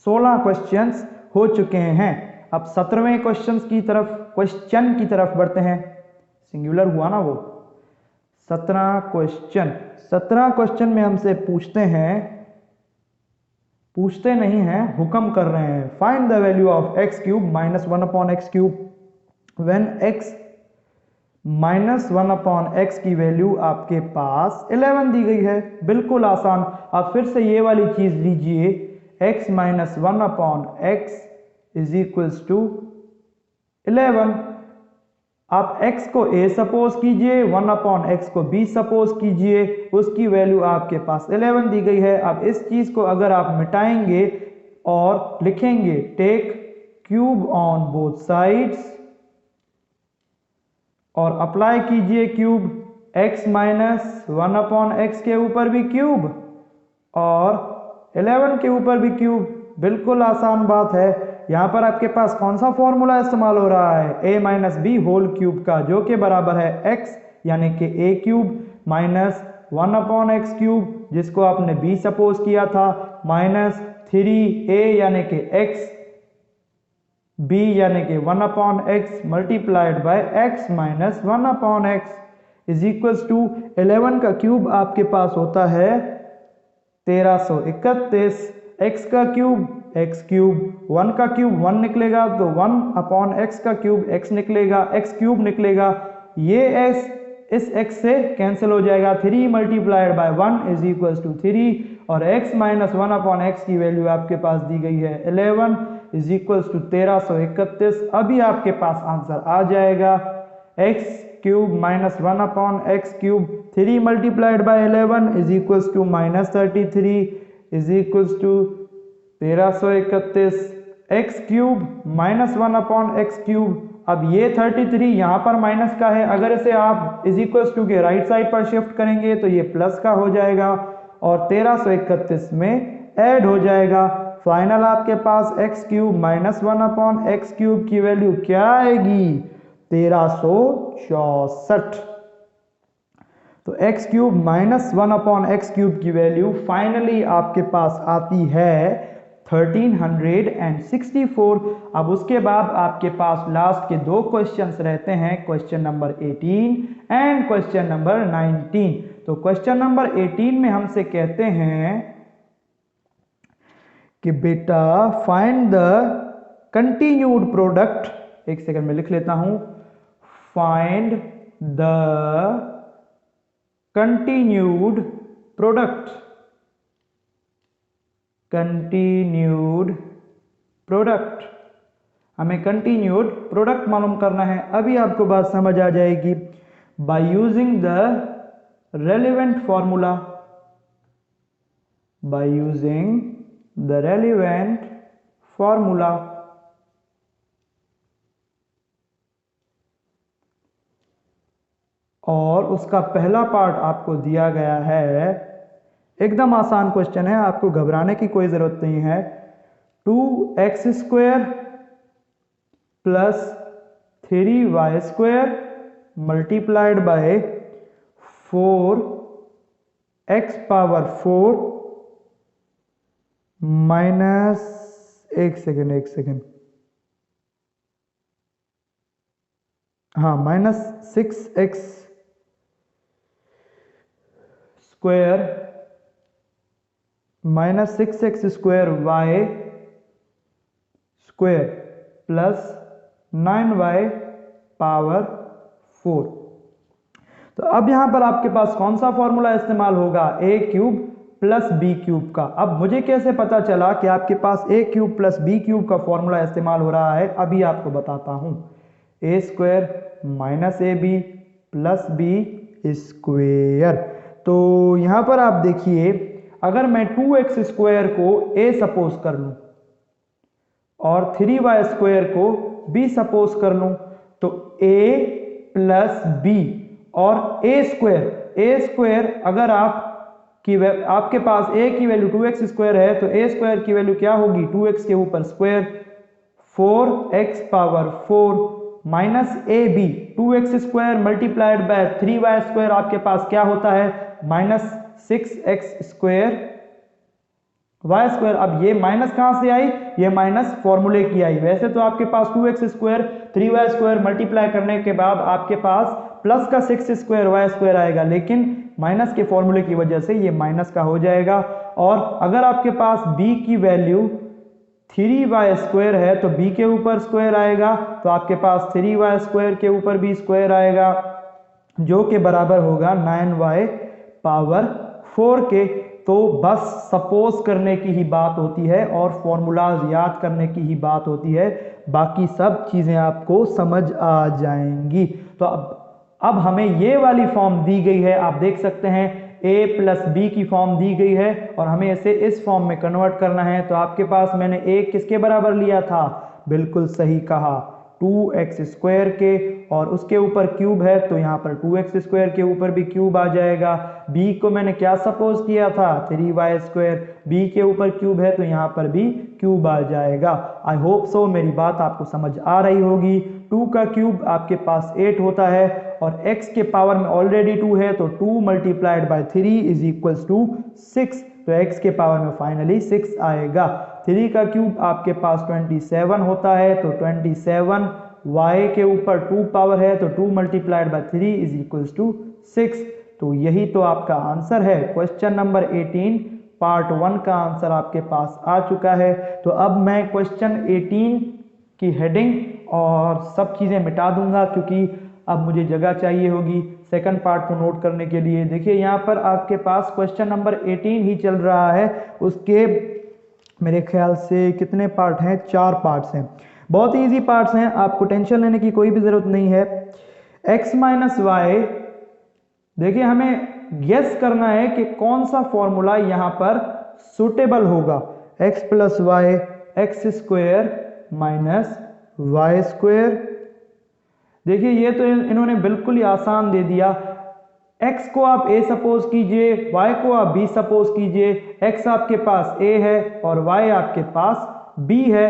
16 क्वेश्चंस हो चुके हैं। अब 17वें क्वेश्चन की तरफ बढ़ते हैं। सिंगुलर हुआ ना वो। 17 क्वेश्चन में हमसे पूछते नहीं हैं, हुक्म कर रहे हैं। Find the value of x cube minus 1/x cube when x minus 1/x की वैल्यू आपके पास 11 दी गई है। बिल्कुल आसान। आप फिर से ये वाली चीज लीजिए, x minus 1/x is equals to 11। आप x को a सपोज कीजिए, 1/x को b सपोज कीजिए, उसकी वैल्यू आपके पास 11 दी गई है। अब इस चीज को अगर आप मिटाएंगे और लिखेंगे take cube on both sides और अप्लाई कीजिए क्यूब, x माइनस 1/x के ऊपर भी क्यूब और 11 के ऊपर भी क्यूब। बिल्कुल आसान बात है। यहां पर आपके पास कौन सा फॉर्मूला इस्तेमाल हो रहा है, a minus B whole cube का, जो कि बराबर है x यानी कि a cube minus 1/x cube, जिसको आपने b सपोज किया था, माइनस 3a यानी कि x, b यानी कि 1/x multiplied by x minus 1/x is equals to 11 का क्यूब आपके पास होता है 1331, x का क्यूब x क्यूब, 1 का क्यूब 1 निकलेगा तो 1/x का क्यूब x निकलेगा, x क्यूब निकलेगा। ये x इस x से कैंसिल हो जाएगा, 3 multiplied by 1 is equals to 3 और x माइनस 1/x की वैल्यू आपके पास दी गई है 11 इज इक्वल्स टू 1331। अभी आपके पास आंसर आ जाएगा, x cube minus 1/x cube, 3 multiplied by 11 is equals to minus 33 is equals to 1331, x cube minus 1/x cube. अब ये 33 यहाँ पर माइनस का है, अगर इसे आप इज इक्वल्स टू के राइट साइड पर शिफ्ट करेंगे तो ये प्लस का हो जाएगा और 1331 में ऐड हो जाएगा। फाइनल आपके पास x cube minus 1/x cube की वैल्यू क्या आएगी, 1364। तो x cube minus 1/x cube की वैल्यू फाइनली आपके पास आती है 1364। अब उसके बाद आपके पास लास्ट के 2 क्वेश्चंस रहते हैं, question number 18 and question number 19। तो क्वेश्चन नंबर 18 में हमसे कहते हैं कि बेटा फाइंड द कंटिन्यूड प्रोडक्ट, एक सेकंड में लिख लेता हूं, find the continued product, continued product, हमें कंटिन्यूड प्रोडक्ट मालूम करना है। अभी आपको बात समझ आ जाएगी। By using the relevant formula, by using the relevant formula, और उसका पहला पार्ट आपको दिया गया है। एकदम आसान क्वेश्चन है, आपको घबराने की कोई जरूरत नहीं है। 2x² plus 3y² multiplied by 4x power 4 minus, एक सेकेंड, हाँ, minus 6x² minus 6x² y² plus 9y power 4। तो अब यहां पर आपके पास कौन सा फॉर्मूला इस्तेमाल होगा, a cube plus B cube का। अब मुझे कैसे पता चला कि आपके पास a cube plus B cube का फॉर्मूला इस्तेमाल हो रहा है, अभी आपको बताता हूं। a² minus ab plus b²। तो यहां पर आप देखिए, अगर मैं 2x² को a सपोज कर लूं और 3y² को b सपोज कर लूं, तो a प्लस बी और a स्क्वायर अगर आपके पास a की वैल्यू 2x² है तो a स्क्वायर की वैल्यू क्या होगी, 2x के ऊपर square 4x power 4 minus a b 2x² multiplied by 3y² आपके पास क्या होता है, माइनस 6x²। y², अब ये माइनस कहां से आई, ये माइनस फॉर्मूले की आई। वैसे तो आपके पास 2x² 3y² मल्टीप्लाई करने के बाद आपके पास प्लस का 6² y² आएगा, लेकिन माइनस के फॉर्मूले की वजह से ये माइनस का हो जाएगा। और अगर आपके पास b की वैल्यू 3y² है तो b के ऊपर स्क्वायर आएगा, तो आपके पास 3y² के ऊपर भी स्क्वायर आएगा, जो के बराबर होगा 9y पावर 4 के। तो बस सपोज करने की ही बात होती है और फॉर्मूलाज याद करने की ही बात होती है, बाकी सब चीजें आपको समझ आ जाएंगी। तो अब हमें ये वाली फॉर्म दी गई है, आप देख सकते हैं a प्लस बी की फॉर्म दी गई है और हमें इसे इस फॉर्म में कन्वर्ट करना है। तो आपके पास मैंने a किसके बराबर लिया था, बिल्कुल सही कहा, 2x² के, और उसके ऊपर क्यूब है तो यहाँ पर 2x² के ऊपर भी क्यूब आ जाएगा। b को मैंने क्या सपोज किया था, 3y², b के ऊपर क्यूब है तो यहाँ पर भी क्यूब आ जाएगा। आई होप सो मेरी बात आपको समझ आ रही होगी। 2 का क्यूब आपके पास 8 होता है और x के पावर में ऑलरेडी 2 है तो 2 multiplied by 3 is equals to 6, तो x के पावर में फाइनली 6 आएगा। 3 का क्यूब आपके पास 27 होता है तो 27, y के ऊपर 2 पावर है तो 2 multiplied by 3 is equals to 6। तो यही तो आपका आंसर है। क्वेश्चन नंबर 18 पार्ट 1 का आंसर आपके पास आ चुका है। तो अब मैं क्वेश्चन 18 की हेडिंग और सब चीज़ें मिटा दूंगा क्योंकि अब मुझे जगह चाहिए होगी सेकंड पार्ट को नोट करने के लिए। देखिए यहाँ पर आपके पास क्वेश्चन नंबर 18 ही चल रहा है, उसके मेरे ख्याल से कितने पार्ट हैं, 4 पार्ट्स हैं, बहुत ही ईजी पार्ट्स हैं, आपको टेंशन लेने की कोई भी ज़रूरत नहीं है। x माइनस वाई, देखिए हमें गेस करना है कि कौन सा फॉर्मूला यहाँ पर सुटेबल होगा। x plus y x² minus y²। देखिए ये तो इन्होंने बिल्कुल ही आसान दे दिया। x को आप a सपोज कीजिए, y को आप b सपोज कीजिए। x आपके पास a है और y आपके पास b है,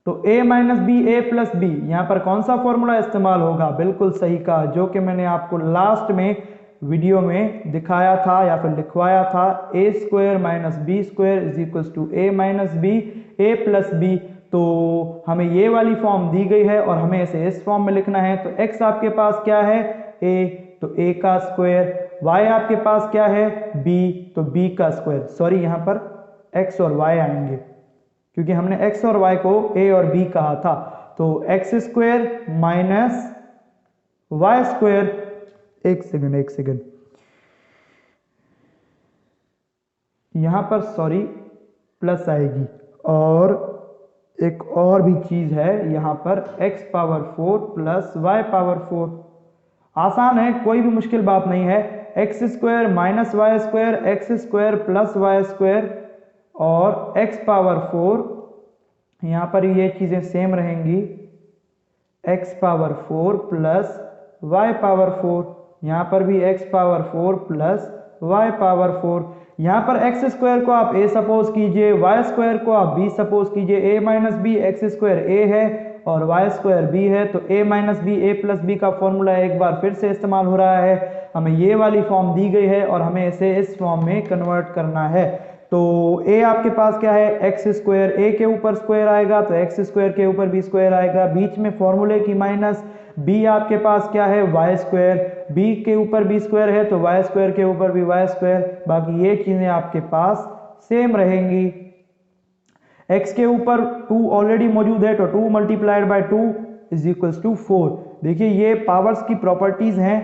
तो a minus b a plus b, यहाँ पर कौन सा फॉर्मूला इस्तेमाल होगा, बिल्कुल सही कहा, जो कि मैंने आपको लास्ट में वीडियो में दिखाया था या फिर लिखवाया था, a² minus b² is equals to a minus b a plus b. तो हमें ये वाली फॉर्म दी गई है और हमें इसे इस फॉर्म में लिखना है। तो x आपके पास क्या है, a, तो a का स्क्वायर, y आपके पास क्या है, b, तो b का स्क्वायर। सॉरी यहाँ पर x और y आएंगे क्योंकि हमने x और y को a और b कहा था। तो x² माइनस y², एक सेकंड, यहां पर सॉरी प्लस आएगी, और एक और भी चीज है यहाँ पर x power 4 plus y power 4। आसान है, कोई भी मुश्किल बात नहीं है। x² minus y² x² plus y² और x पावर 4, यहाँ पर ये चीजें सेम रहेंगी, x power 4 plus y power 4, यहाँ पर भी x power 4 plus y power 4। यहाँ पर x² को आप a सपोज कीजिए, y² को आप b सपोज कीजिए। a minus b x² a है और y² b है, तो a minus b a plus b का फॉर्मूला एक बार फिर से इस्तेमाल हो रहा है। हमें ये वाली फॉर्म दी गई है और हमें इसे इस फॉर्म में कन्वर्ट करना है। तो a आपके पास क्या है, x², a के ऊपर स्क्वायर आएगा तो x² के ऊपर भी स्क्वायर आएगा, बीच में फॉर्मूले की माइनस। b आपके पास क्या है, y², b के ऊपर b स्क्वायर है तो y² के ऊपर भी y², बाकी ये चीजें आपके पास सेम रहेंगी। x के ऊपर 2 ऑलरेडी मौजूद है तो 2 multiplied by 2 is equals to 4। देखिए ये पावर्स की प्रॉपर्टीज हैं,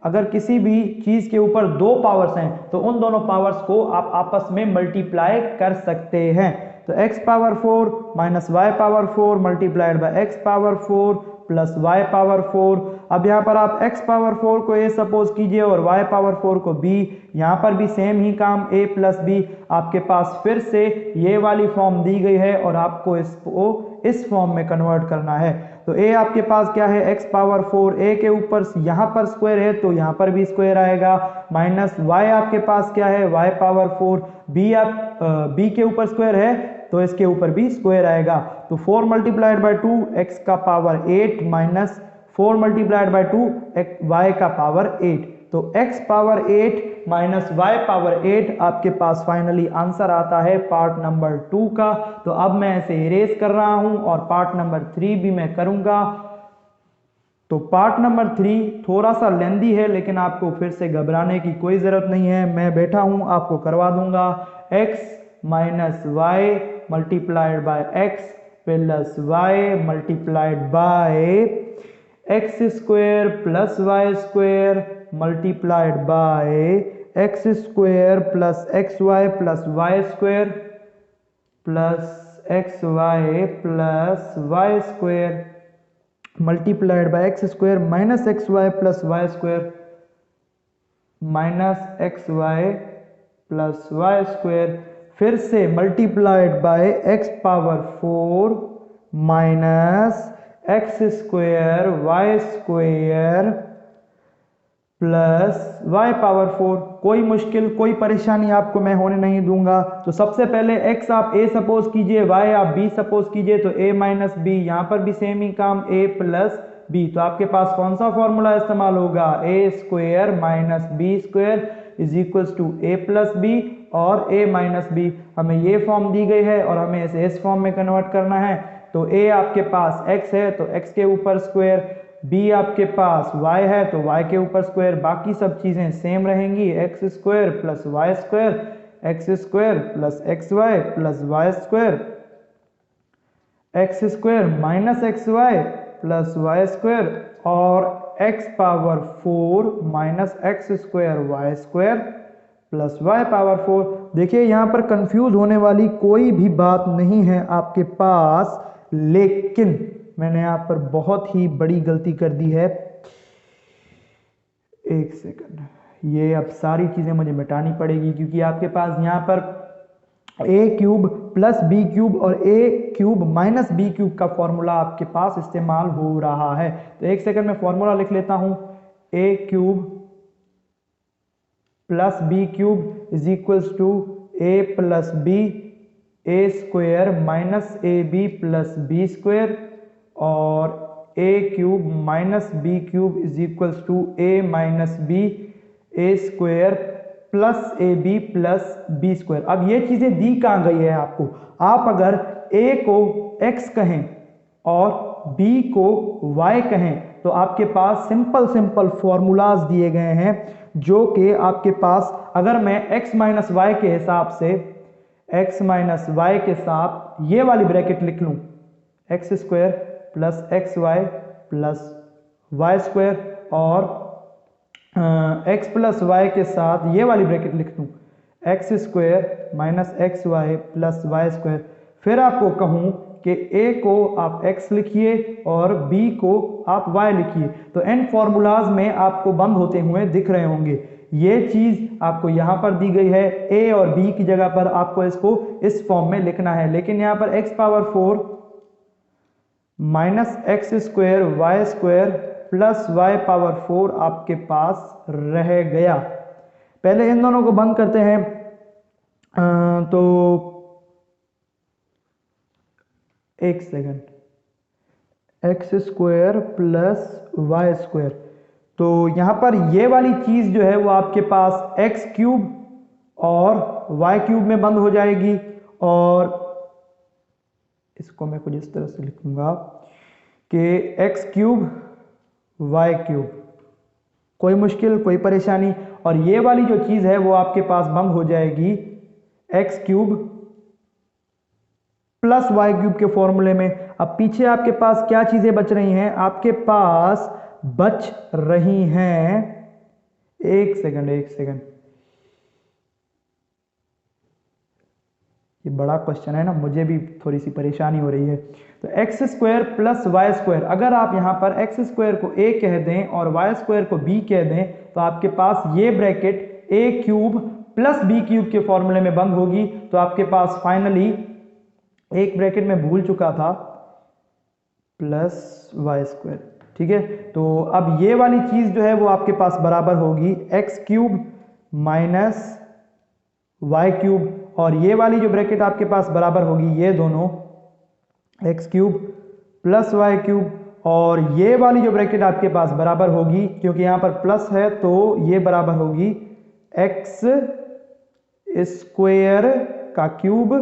अगर किसी भी चीज के ऊपर 2 पावर्स हैं तो उन दोनों पावर्स को आप आपस में मल्टीप्लाई कर सकते हैं। तो x power 4 minus y power 4 multiplied by x power 4 plus y power 4। अब यहाँ पर आप x पावर 4 को a सपोज कीजिए और y पावर 4 को b। यहाँ पर भी सेम ही काम a प्लस बी। आपके पास फिर से ये वाली फॉर्म दी गई है और आपको इसको इस फॉर्म में कन्वर्ट करना है। तो a आपके पास क्या है, x पावर 4, a के ऊपर यहाँ पर स्क्वायर है तो यहाँ पर भी स्क्वायर आएगा, माइनस y आपके पास क्या है, y पावर 4, b के ऊपर स्क्वायर है तो इसके ऊपर भी स्क्वायर आएगा। तो 4 मल्टीप्लाइड बाई 2 x का power 8 minus 4 multiplied by 2 y का पावर 8। तो x power 8 minus y power 8 आपके पास फाइनली आंसर आता है पार्ट नंबर 2 का। तो अब मैं इसे इरेज कर रहा हूं और पार्ट नंबर 3 भी मैं करूंगा। तो पार्ट नंबर 3 थोड़ा सा लेंदी है लेकिन आपको फिर से घबराने की कोई जरूरत नहीं है, मैं बैठा हूं आपको करवा दूंगा। x minus y multiplied by x plus y multiplied by x square plus y square multiplied by x square plus x y plus y square plus x y plus y square multiplied by x square minus x y plus y square minus x y plus y square, फिर से multiplied by x power 4 minus x square y square plus y power 4। कोई मुश्किल कोई परेशानी आपको मैं होने नहीं दूंगा। तो सबसे पहले x आप a सपोज कीजिए, y आप b सपोज कीजिए, तो a माइनस बी, यहाँ पर भी सेम ही काम a प्लस बी। तो आपके पास कौन सा फॉर्मूला इस्तेमाल होगा, a square minus b square is equals to a plus b और a माइनस बी। हमें ये फॉर्म दी गई है और हमें इसे इस फॉर्म में कन्वर्ट करना है। तो a आपके पास x है तो x के ऊपर स्क्वायर, b आपके पास y है तो y के ऊपर स्क्वायर, बाकी सब चीजें सेम रहेंगी, x square plus y square, x square plus x y plus y square, x square minus x y plus y square और x power 4 minus x square y square plus y power 4। देखिए यहाँ पर confuse होने वाली कोई भी बात नहीं है आपके पास, लेकिन मैंने यहाँ पर बहुत ही बड़ी गलती कर दी है। एक सेकंड, ये अब सारी चीजें मुझे मिटानी पड़ेगी क्योंकि आपके पास यहाँ पर a cube plus B cube और a cube minus B cube का फॉर्मूला आपके पास इस्तेमाल हो रहा है। तो एक सेकंड में फॉर्मूला लिख लेता हूं, a cube plus B cube is equals to a plus b, a square minus a b plus b square और a cube minus B cube is equals to a minus b, a square plus a b plus b square. अब ये चीजें दी कहाँ गई है आपको, आप अगर a को x कहें और b को y कहें तो आपके पास सिंपल फॉर्मूलाज दिए गए हैं जो कि आपके पास, अगर मैं x माइनस वाई के हिसाब से x माइनस वाई के साथ ये वाली ब्रैकेट लिख लूं, x square plus x y plus y square और x प्लस वाई के साथ ये वाली ब्रैकेट लिख दूं, x square minus x y plus y square. फिर आपको कहूं कि a को आप x लिखिए और b को आप y लिखिए, तो n फॉर्मूलाज में आपको बंद होते हुए दिख रहे होंगे। ये चीज आपको यहाँ पर दी गई है, a और b की जगह पर आपको इसको इस फॉर्म में लिखना है, लेकिन यहाँ पर x power 4 minus x square y square plus y power 4 आपके पास रह गया। पहले इन दोनों को बंद करते हैं। तो एक second, x square plus y square, तो यहां पर ये वाली चीज जो है वो आपके पास एक्स क्यूब और वाई क्यूब में बंद हो जाएगी और इसको मैं कुछ इस तरह से लिखूंगा कि एक्स क्यूब वाई क्यूब, कोई मुश्किल कोई परेशानी, और ये वाली जो चीज है वो आपके पास बंद हो जाएगी x cube plus y cube के फॉर्मूले में। अब पीछे आपके पास क्या चीजें बच रही हैं, आपके पास बच रही हैं, एक सेकंड ये बड़ा क्वेश्चन है ना, मुझे भी थोड़ी सी परेशानी हो रही है। तो x square plus y square, अगर आप यहाँ पर एक्स स्क्वायर को ए कह दें और वाई स्क्वायर को बी कह दें तो आपके पास ये ब्रैकेट ए क्यूब प्लस बी क्यूब के फॉर्मूले में बंद होगी। तो आपके पास फाइनली एक ब्रैकेट में भूल चुका था प्लस वाई स्क्वायर, ठीक है। तो अब ये वाली चीज जो है वो आपके पास बराबर होगी x cube minus y cube, और ये वाली जो ब्रैकेट आपके पास बराबर होगी ये दोनों x cube plus y cube, और ये वाली जो ब्रैकेट आपके पास बराबर होगी, क्योंकि यहाँ पर प्लस है तो ये बराबर होगी एक्स स्क्वायर का क्यूब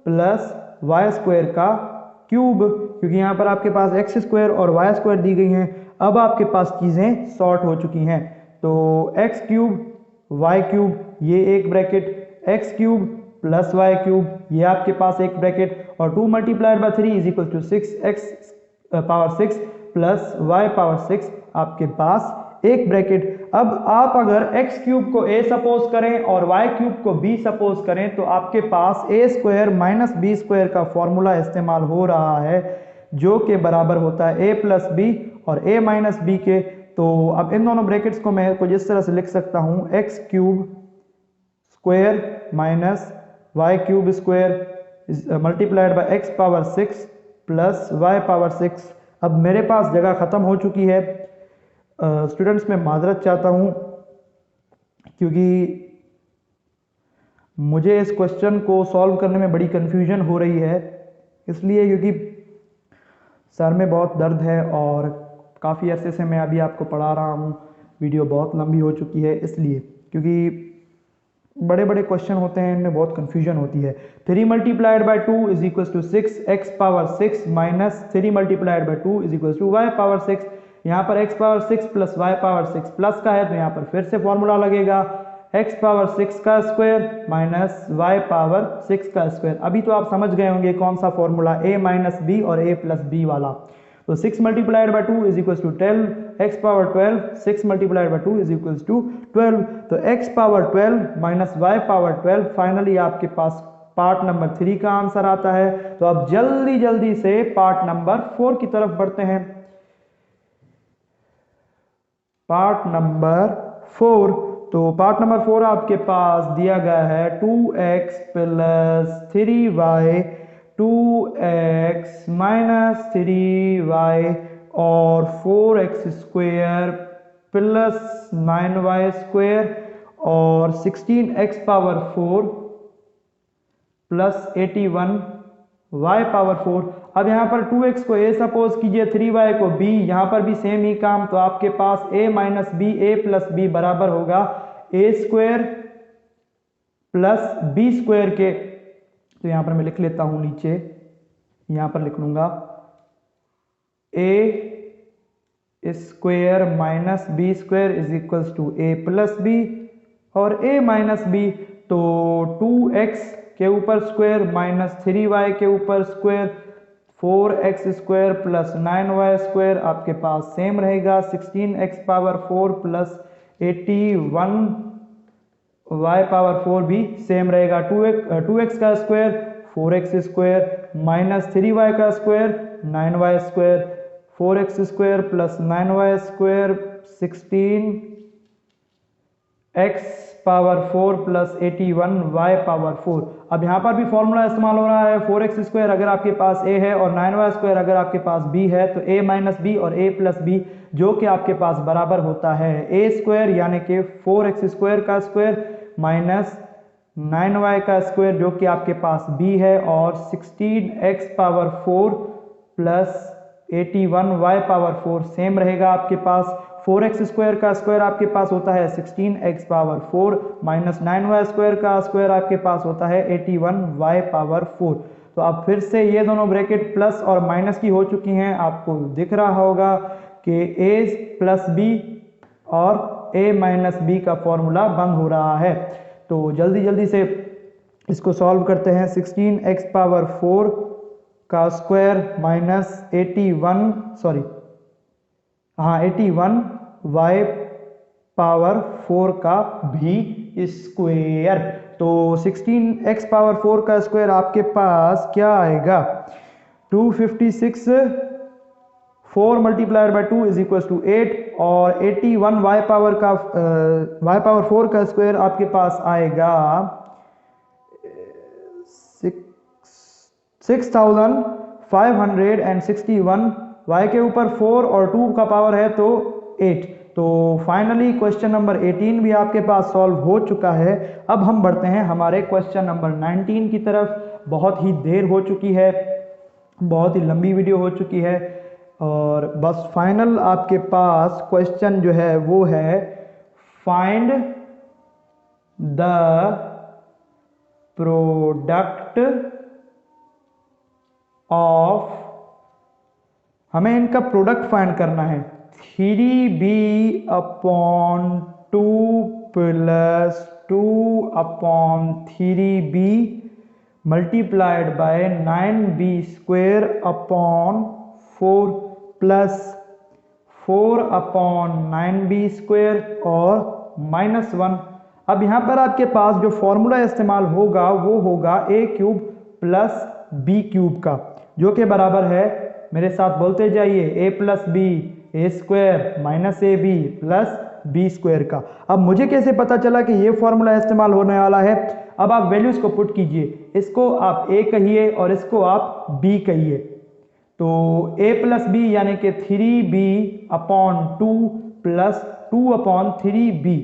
प्लस वाई स्क्वायर का क्यूब, क्योंकि यहाँ पर आपके पास एक्स स्क्वायर और वाई स्क्वायर दी गई हैं। अब आपके पास चीज़ें सॉर्ट हो चुकी हैं। तो एक्स क्यूब वाई क्यूब ये एक bracket, x cube plus y cube ये आपके पास एक ब्रैकेट, और 2 multiplied by 3 is equal to 6 x power 6 plus y power 6 आपके पास एक ब्रैकेट। अब आप अगर एक्स क्यूब को ए सपोज करें और वाई क्यूब को बी सपोज करें तो आपके पास ए स्क्वायर माइनस बी स्क्वायर का फॉर्मूला इस्तेमाल हो रहा है, जो के बराबर होता है ए प्लस बी और ए माइनस बी के। तो अब इन दोनों ब्रैकेट्स को मैं कुछ इस तरह से लिख सकता हूं, x cube square minus y cube square multiplied by x power 6 plus y power 6। अब मेरे पास जगह खत्म हो चुकी है। स्टूडेंट्स मैं माजरत चाहता हूं क्योंकि मुझे इस क्वेश्चन को सॉल्व करने में बड़ी कंफ्यूजन हो रही है, इसलिए क्योंकि सर में बहुत दर्द है और काफ़ी अरसे से मैं अभी आपको पढ़ा रहा हूँ, वीडियो बहुत लंबी हो चुकी है, इसलिए क्योंकि बड़े बड़े क्वेश्चन होते हैं इनमें बहुत कंफ्यूजन होती है। 3 multiplied by 2 is equal to 6 x power 6 minus 3 multiplied by 2 is equal to y power 6। यहाँ पर x power 6 plus y power 6 plus का है तो यहाँ पर फिर से फॉर्मूला लगेगा एक्स पावर 6 का स्क्वायर माइनस वाई पावर 6 का स्क्वायर। अभी तो आप समझ गए होंगे कौन सा फॉर्मूला, ए माइनस बी और ए प्लस बी वाला। तो 6 multiplied by 2 is equal to 12 x power 12, 6 multiplied by 2 is equal to 12। तो x power 12 minus y power 12 finally आपके पास पार्ट नंबर 3 का आंसर आता है। तो अब जल्दी जल्दी से पार्ट नंबर 4 की तरफ बढ़ते हैं। पार्ट नंबर 4, तो पार्ट नंबर 4 आपके पास दिया गया है 2x plus 3y 2x minus 3y और 4x square plus 9y square और 16x power 4 plus 81y power 4। अब यहाँ पर 2x को a सपोज कीजिए, 3y को b, यहाँ पर भी सेम ही काम। तो आपके पास a minus b a plus b बराबर होगा a square plus b square के। तो यहाँ पर मैं लिख लेता हूँ, नीचे यहाँ पर लिख लूंगा a square minus b square is equal to a plus b और a माइनस बी। तो 2x के ऊपर स्क्वायर माइनस 3y के ऊपर square 4x square plus 9y square आपके पास सेम रहेगा 16x power 4 plus 81y power 4 भी सेम रहेगा। 2x का square 4x square minus 3y का square 9y square 4x square plus 9y square 16x power 4 plus 81y power 4। अब यहाँ पर भी फॉर्मूला इस्तेमाल हो रहा है, 4x स्क्वायर अगर आपके पास a है और 9y स्क्वायर अगर आपके पास b है तो a माइनस बी और a प्लस बी, जो कि आपके पास बराबर होता है a स्क्वायर यानी कि 4x स्क्वायर का स्क्वायर माइनस 9y का स्क्वायर जो कि आपके पास b है और 16x power 4 plus 81y power 4 same रहेगा आपके पास। 4x स्क्वायर का स्क्वायर आपके पास होता है 16x power 4 minus 9y square का स्क्वायर आपके पास होता है 81y पावर 4। तो अब फिर से ये दोनों ब्रैकेट प्लस और माइनस की हो चुकी हैं। आपको दिख रहा होगा कि a प्लस बी और a माइनस बी का फॉर्मूला बंद हो रहा है। तो जल्दी जल्दी से इसको सॉल्व करते हैं। 16x पावर 4 का स्क्वायर माइनस 81y पावर 4 का भी स्क्वायर। तो 16x⁴ का स्क्वायर आपके पास क्या आएगा, 256 4 multiplied by 2 is equal to 8 और 81 y⁴ का स्क्वायर आपके पास आएगा 6561। y के ऊपर 4 और 2 का पावर है तो 8। तो फाइनली क्वेश्चन नंबर 18 भी आपके पास सॉल्व हो चुका है। अब हम बढ़ते हैं हमारे क्वेश्चन नंबर 19 की तरफ। बहुत ही देर हो चुकी है, बहुत ही लंबी वीडियो हो चुकी है और बस फाइनल आपके पास क्वेश्चन जो है वो है फाइंड द प्रोडक्ट ऑफ, हमें इनका प्रोडक्ट फाइंड करना है, 3b/2 plus 2/3b multiplied by 9b² plus 4/9b² और -1। अब यहाँ पर आपके पास जो फॉर्मूला इस्तेमाल होगा वो होगा a³ प्लस b³ का, जो कि बराबर है, मेरे साथ बोलते जाइए, a plus b a² minus ab plus b² का। अब मुझे कैसे पता चला कि ये फॉर्मूला इस्तेमाल होने वाला है? अब आप वैल्यूज को पुट कीजिए, इसको आप a कहिए और इसको आप b कहिए। तो a प्लस बी यानी कि 3b/2 प्लस 2/3b।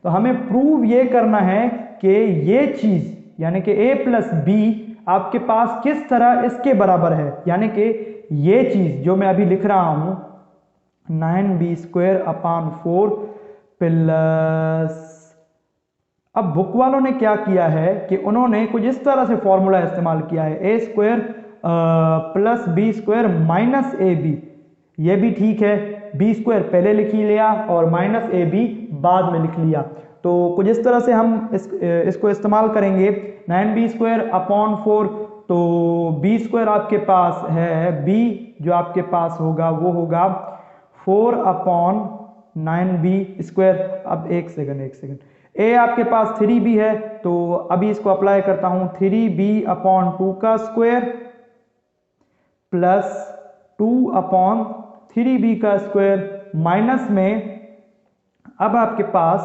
तो हमें प्रूव ये करना है कि ये चीज यानी कि a प्लस बी आपके पास किस तरह इसके बराबर है, यानी कि ये चीज जो मैं अभी लिख रहा हूं 9b²/4 प्लस, अब बुक वालों ने क्या किया है कि उन्होंने कुछ इस तरह से फॉर्मूला इस्तेमाल किया है, a² plus b² minus ab। ये भी ठीक है, b² पहले लिख ही लिया और माइनस ab बाद में लिख लिया। तो कुछ इस तरह से हम इसको इस्तेमाल करेंगे, 9b²/4। तो b² आपके पास है, b जो आपके पास होगा वो होगा 4/9b²। अब एक सेकंड, a आपके पास 3b है, तो अभी इसको अप्लाई करता हूं, 3b/2 का स्क्वायर प्लस 2/3b का स्क्वायर माइनस में, अब आपके पास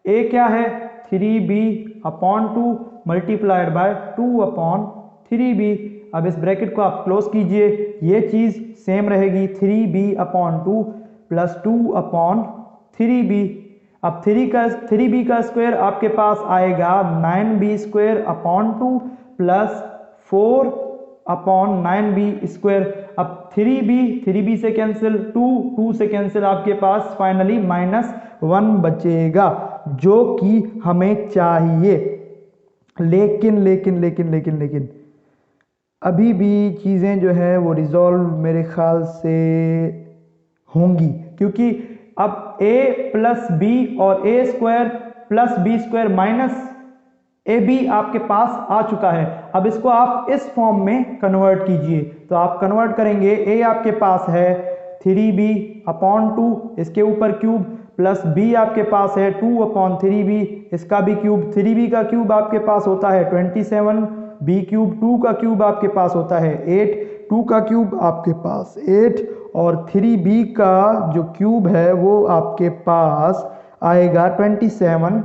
a क्या है, 3b/2 मल्टीप्लाइड बाय 2/3b। अब इस ब्रैकेट को आप क्लोज कीजिए, ये चीज सेम रहेगी, 3b/2 प्लस 2/3b। अब 3b का स्क्वायर आपके पास आएगा 9b²/2 प्लस 4/9b²। अब 3b से कैंसिल, 2 से कैंसिल, आपके पास फाइनली -1 बचेगा, जो कि हमें चाहिए। लेकिन अभी भी चीजें जो है वो रिजॉल्व मेरे ख्याल से होंगी, क्योंकि अब a प्लस बी और a² plus b² minus ab आपके पास आ चुका है। अब इसको आप इस फॉर्म में कन्वर्ट कीजिए, तो आप कन्वर्ट करेंगे, a आपके पास है 3b/2 इसके ऊपर क्यूब प्लस b आपके पास है 2/3b इसका भी क्यूब, 3b का क्यूब आपके पास होता है 27, b³ 2 का क्यूब आपके पास होता है 8, 2 का क्यूब आपके पास 8 और 3b का जो क्यूब है वो आपके पास आएगा 27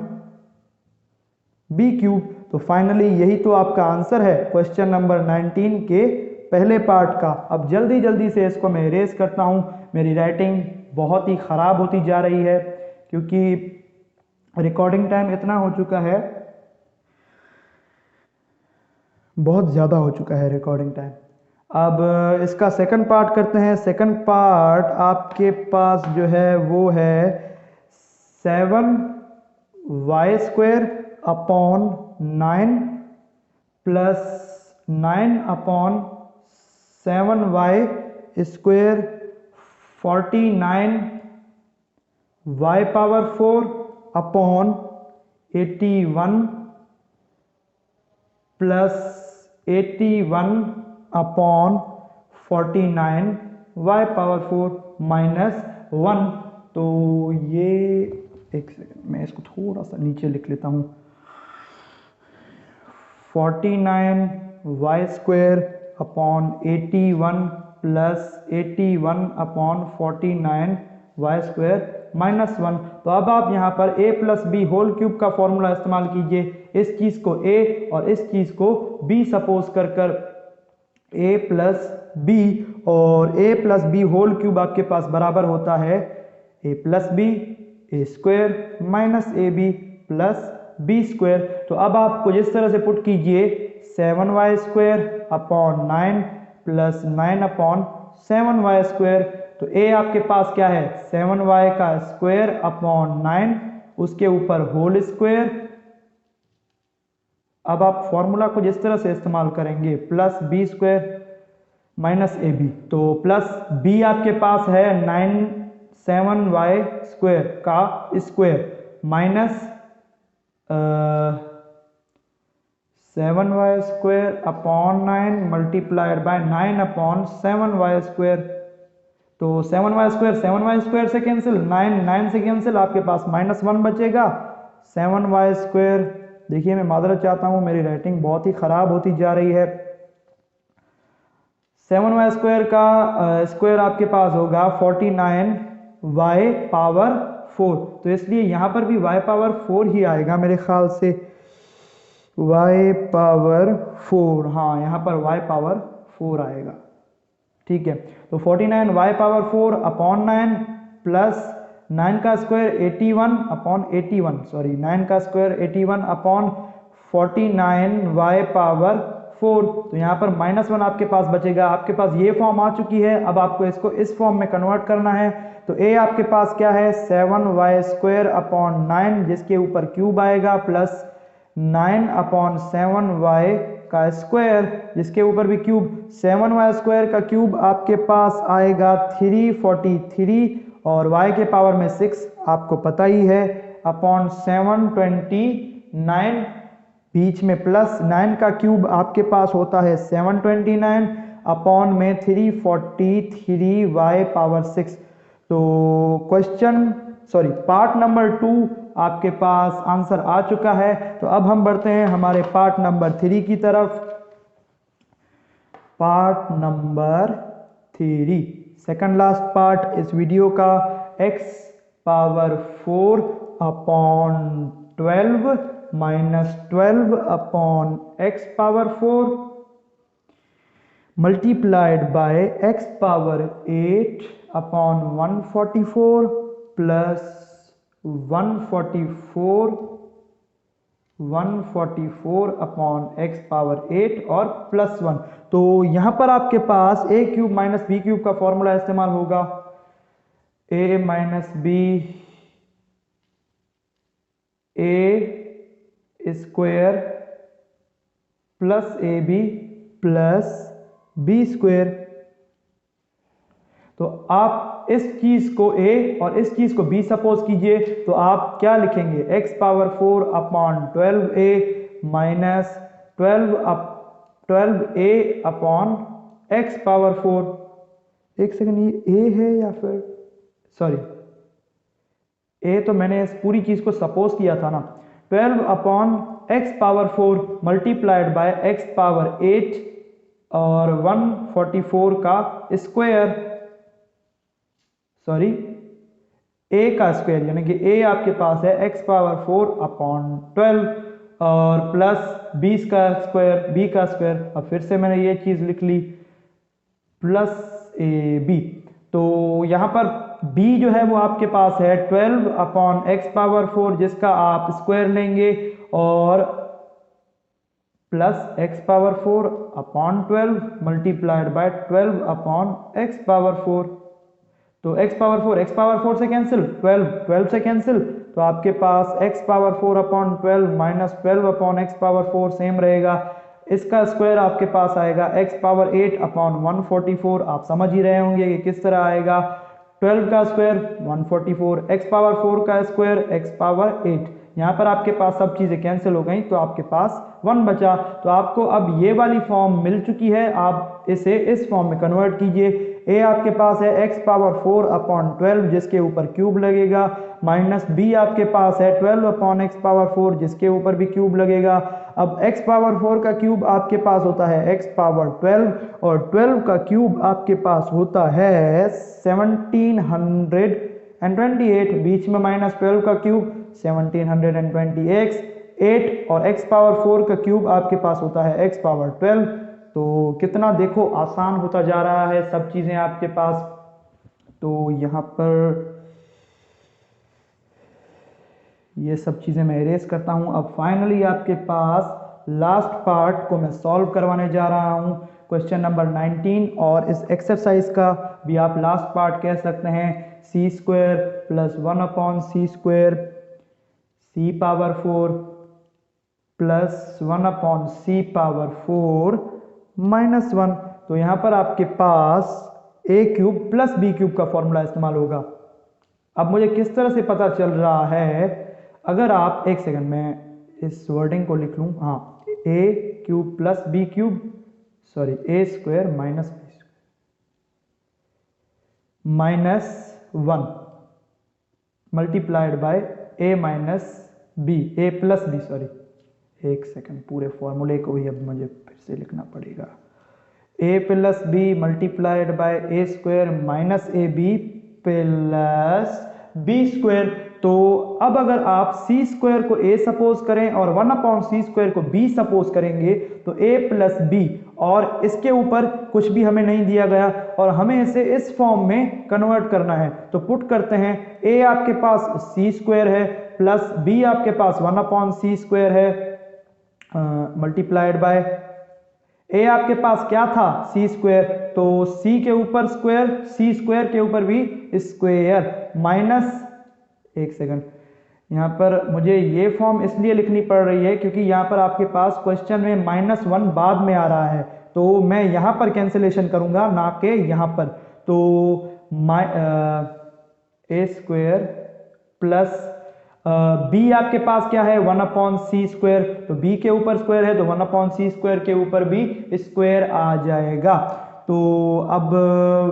b³। तो फाइनली यही तो आपका आंसर है क्वेश्चन नंबर 19 के पहले पार्ट का। अब जल्दी से इसको मैं इरेज करता हूं, मेरी राइटिंग बहुत ही खराब होती जा रही है क्योंकि रिकॉर्डिंग टाइम इतना हो चुका है, बहुत ज़्यादा हो चुका है रिकॉर्डिंग टाइम। अब इसका सेकंड पार्ट करते हैं। सेकंड पार्ट आपके पास जो है वो है 7y² plus 9/7y² 49y⁴/81 plus 81/49y⁴ -1। तो ये एक सेकंड मैं इसको थोड़ा सा नीचे लिख लेता हूँ। 49 y² upon 81 plus 81 upon 49 y² minus 1। तो अब आप यहाँ पर a plus B whole cube का फॉर्मूला इस्तेमाल कीजिए। इस चीज़ को a और इस चीज़ को b सपोज कर a प्लस बी, और a plus B whole cube आपके पास बराबर होता है a plus b a² minus a b plus b²। तो अब आपको जिस तरह से पुट कीजिए 7y² upon 9 plus 9 upon 7y²। तो a आपके पास क्या है 7y का स्क्वायर अपॉन 9, उसके ऊपर होल स्क्वायर। अब आप फॉर्मूला को जिस तरह से इस्तेमाल करेंगे plus b² minus a b, तो प्लस b आपके पास है 7y² का square minus 7y² upon 9 multiplied by 9 upon 7y²। तो 7y² से कैंसिल, 9 से कैंसिल, आपके पास -1 बचेगा। 7y², देखिए मैं माजरत चाहता हूँ, मेरी राइटिंग बहुत ही ख़राब होती जा रही है। 7y² का स्क्वायर आपके पास होगा 49y पावर 4, तो इसलिए यहाँ पर भी y पावर 4 ही आएगा मेरे ख्याल से, y पावर 4, हाँ यहाँ पर y पावर 4 आएगा। ठीक है, तो 49y पावर 4 अपॉन 9 प्लस 9 का स्क्वायर 81 अपॉन 81, सॉरी 9 का स्क्वायर 81 अपॉन 49y पावर 4। तो यहाँ पर -1 आपके पास बचेगा। आपके पास ये फॉर्म आ चुकी है, अब आपको इसको इस फॉर्म में कन्वर्ट करना है। तो a आपके पास क्या है 7y² अपॉन 9 जिसके ऊपर क्यूब आएगा, प्लस 9 अपॉन 7y का स्क्वायर जिसके ऊपर भी क्यूब। 7y² का क्यूब आपके पास आएगा 343, और y के पावर में 6 आपको पता ही है, अपॉन 729, बीच में प्लस 9 का क्यूब आपके पास होता है 729 अपॉन में 343y पावर 6। तो पार्ट नंबर 2 आपके पास आंसर आ चुका है। तो अब हम बढ़ते हैं हमारे पार्ट नंबर 3 की तरफ। Part number 3, second last part इस वीडियो का, x power 4 upon 12 minus 12 upon x power 4 multiplied by x power 8 upon 144 plus 144 upon x power 8 और प्लस 1। तो यहां पर आपके पास a³ माइनस b³ का फॉर्मूला इस्तेमाल होगा, a minus b a square plus a b plus b²। तो आप इस चीज को a और इस चीज को b सपोज कीजिए, तो आप क्या लिखेंगे x power 4 upon 12a minus 12a upon x power 4। एक सेकंड, ये a है या फिर सॉरी a, तो मैंने इस पूरी चीज को सपोज किया था ना। 12 upon x power 4 multiplied by x power 8 और 144 का स्क्वायर, सॉरी a का स्क्वायर, यानी कि a आपके पास है x पावर 4 अपॉन 12 और प्लस b का स्क्वायर। अब फिर से मैंने ये चीज लिख ली प्लस ए बी। तो यहाँ पर b जो है वो आपके पास है 12 अपॉन x पावर 4 जिसका आप स्क्वायर लेंगे, और plus x power 4 upon 12 multiplied by 12 upon x power 4। तो x पावर 4 से कैंसिल, 12 से कैंसिल, तो आपके पास x power 4 upon 12 minus 12 upon x power 4 same रहेगा। इसका स्क्वायर आपके पास आएगा x पावर 8 अपॉन 144। आप समझ ही रहे होंगे कि किस तरह आएगा, 12 का स्क्वायर 144, x पावर 4 का स्क्वायर x पावर 8। यहाँ पर आपके पास सब चीज़ें कैंसिल हो गई, तो आपके पास 1 बचा। तो आपको अब ये वाली फॉर्म मिल चुकी है, आप इसे इस फॉर्म में कन्वर्ट कीजिए। a आपके पास है x पावर 4 अपॉन 12 जिसके ऊपर क्यूब लगेगा, माइनस b आपके पास है 12 अपॉन x पावर 4 जिसके ऊपर भी क्यूब लगेगा। अब x पावर 4 का क्यूब आपके पास होता है x पावर 12 और 12 का क्यूब आपके पास होता है 1728, बीच में माइनस 12 का क्यूब 1728 8 और x पावर 4 का क्यूब आपके पास होता है x पावर 12। तो कितना देखो आसान होता जा रहा है सब चीज़ें आपके पास। तो यहाँ पर ये सब चीज़ें मैं इरेज करता हूँ। अब फाइनली आपके पास लास्ट पार्ट को मैं सॉल्व करवाने जा रहा हूँ, क्वेश्चन नंबर 19, और इस एक्सरसाइज का भी आप लास्ट पार्ट कह सकते हैं C square plus 1/c² c power 4 plus 1/c power 4 minus 1। तो यहाँ पर आपके पास a³ प्लस b³ का फॉर्मूला इस्तेमाल होगा। अब मुझे किस तरह से पता चल रहा है, अगर आप एक सेकंड में इस वर्डिंग को लिख लूँ, हाँ, a³ plus b³ sorry a² minus 1 multiplied by a minus b, a plus b, sorry एक सेकंड, पूरे फॉर्मूले को ही अब मुझे फिर से लिखना पड़ेगा। a plus b multiplied by a² minus ab plus b²। तो अब अगर आप c² को a सपोज करें और 1/c² को b सपोज करेंगे तो a प्लस b, और इसके ऊपर कुछ भी हमें नहीं दिया गया और हमें इसे इस फॉर्म में कन्वर्ट करना है। तो पुट करते हैं, a आपके पास c² है प्लस b आपके पास 1/c² है मल्टीप्लाइड बाय a आपके पास क्या था c², तो c के ऊपर स्क्वायर, c² के ऊपर भी स्क्वायर माइनस, एक सेकंड, यहाँ पर मुझे ये फॉर्म इसलिए लिखनी पड़ रही है क्योंकि यहाँ पर आपके पास क्वेश्चन में -1 बाद में आ रहा है, तो मैं यहाँ पर कैंसिलेशन करूंगा ना कि यहाँ पर। तो a² प्लस b आपके पास क्या है 1/c², तो b के ऊपर स्क्वायर है तो 1/c² के ऊपर भी स्क्वायर आ जाएगा। तो अब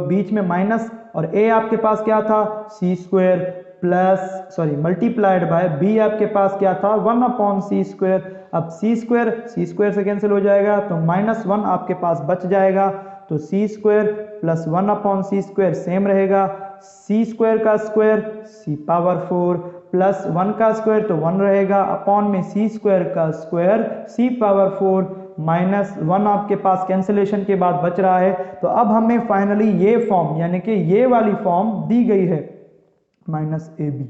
बीच में माइनस, और a आपके पास क्या था c² plus sorry multiplied by b आपके पास क्या था 1/c²। अब c² से कैंसिल हो जाएगा तो -1 आपके पास बच जाएगा, तो c² प्लस 1/c² सेम रहेगा, c² का स्क्वायर c पावर 4 प्लस 1 का स्क्वायर तो 1 रहेगा, अपॉन में c² का स्क्वायर c पावर 4 माइनस 1 आपके पास कैंसिलेशन के बाद बच रहा है। तो अब हमें फाइनली ये फॉर्म यानी कि ये वाली फॉर्म दी गई है -ab।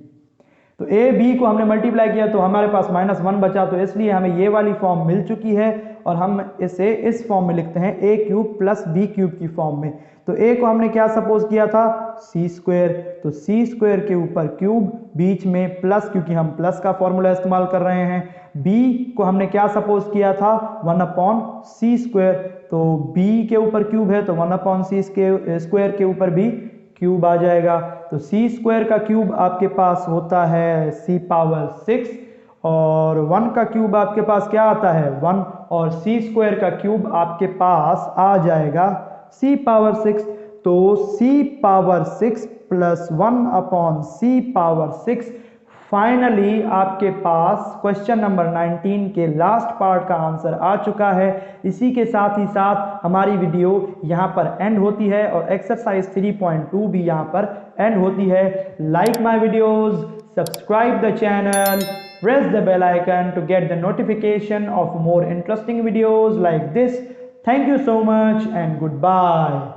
तो a b को हमने मल्टीप्लाई किया तो हमारे पास -1 बचा, तो इसलिए हमें ये वाली फॉर्म मिल चुकी है और हम इसे इस फॉर्म में लिखते हैं a³ प्लस b³ की फॉर्म में। तो a को हमने क्या सपोज किया था c², तो c² के ऊपर क्यूब, बीच में प्लस क्योंकि हम प्लस का फॉर्मूला इस्तेमाल कर रहे हैं। b को हमने क्या सपोज किया था 1/c², तो b के ऊपर क्यूब है तो 1/c² के ऊपर भी क्यूब आ जाएगा। तो c² का क्यूब आपके पास होता है c पावर 6 और 1 का क्यूब आपके पास क्या आता है 1, और c² का क्यूब आपके पास आ जाएगा c पावर 6। तो c power 6 plus 1/c power 6 finally आपके पास क्वेश्चन नंबर 19 के लास्ट पार्ट का आंसर आ चुका है। इसी के साथ ही साथ हमारी वीडियो यहाँ पर एंड होती है और एक्सरसाइज 3.2 भी यहाँ पर एंड होती है। Like my videos, subscribe the channel, press the bell icon to get the notification of more interesting videos like this. Thank you so much and goodbye.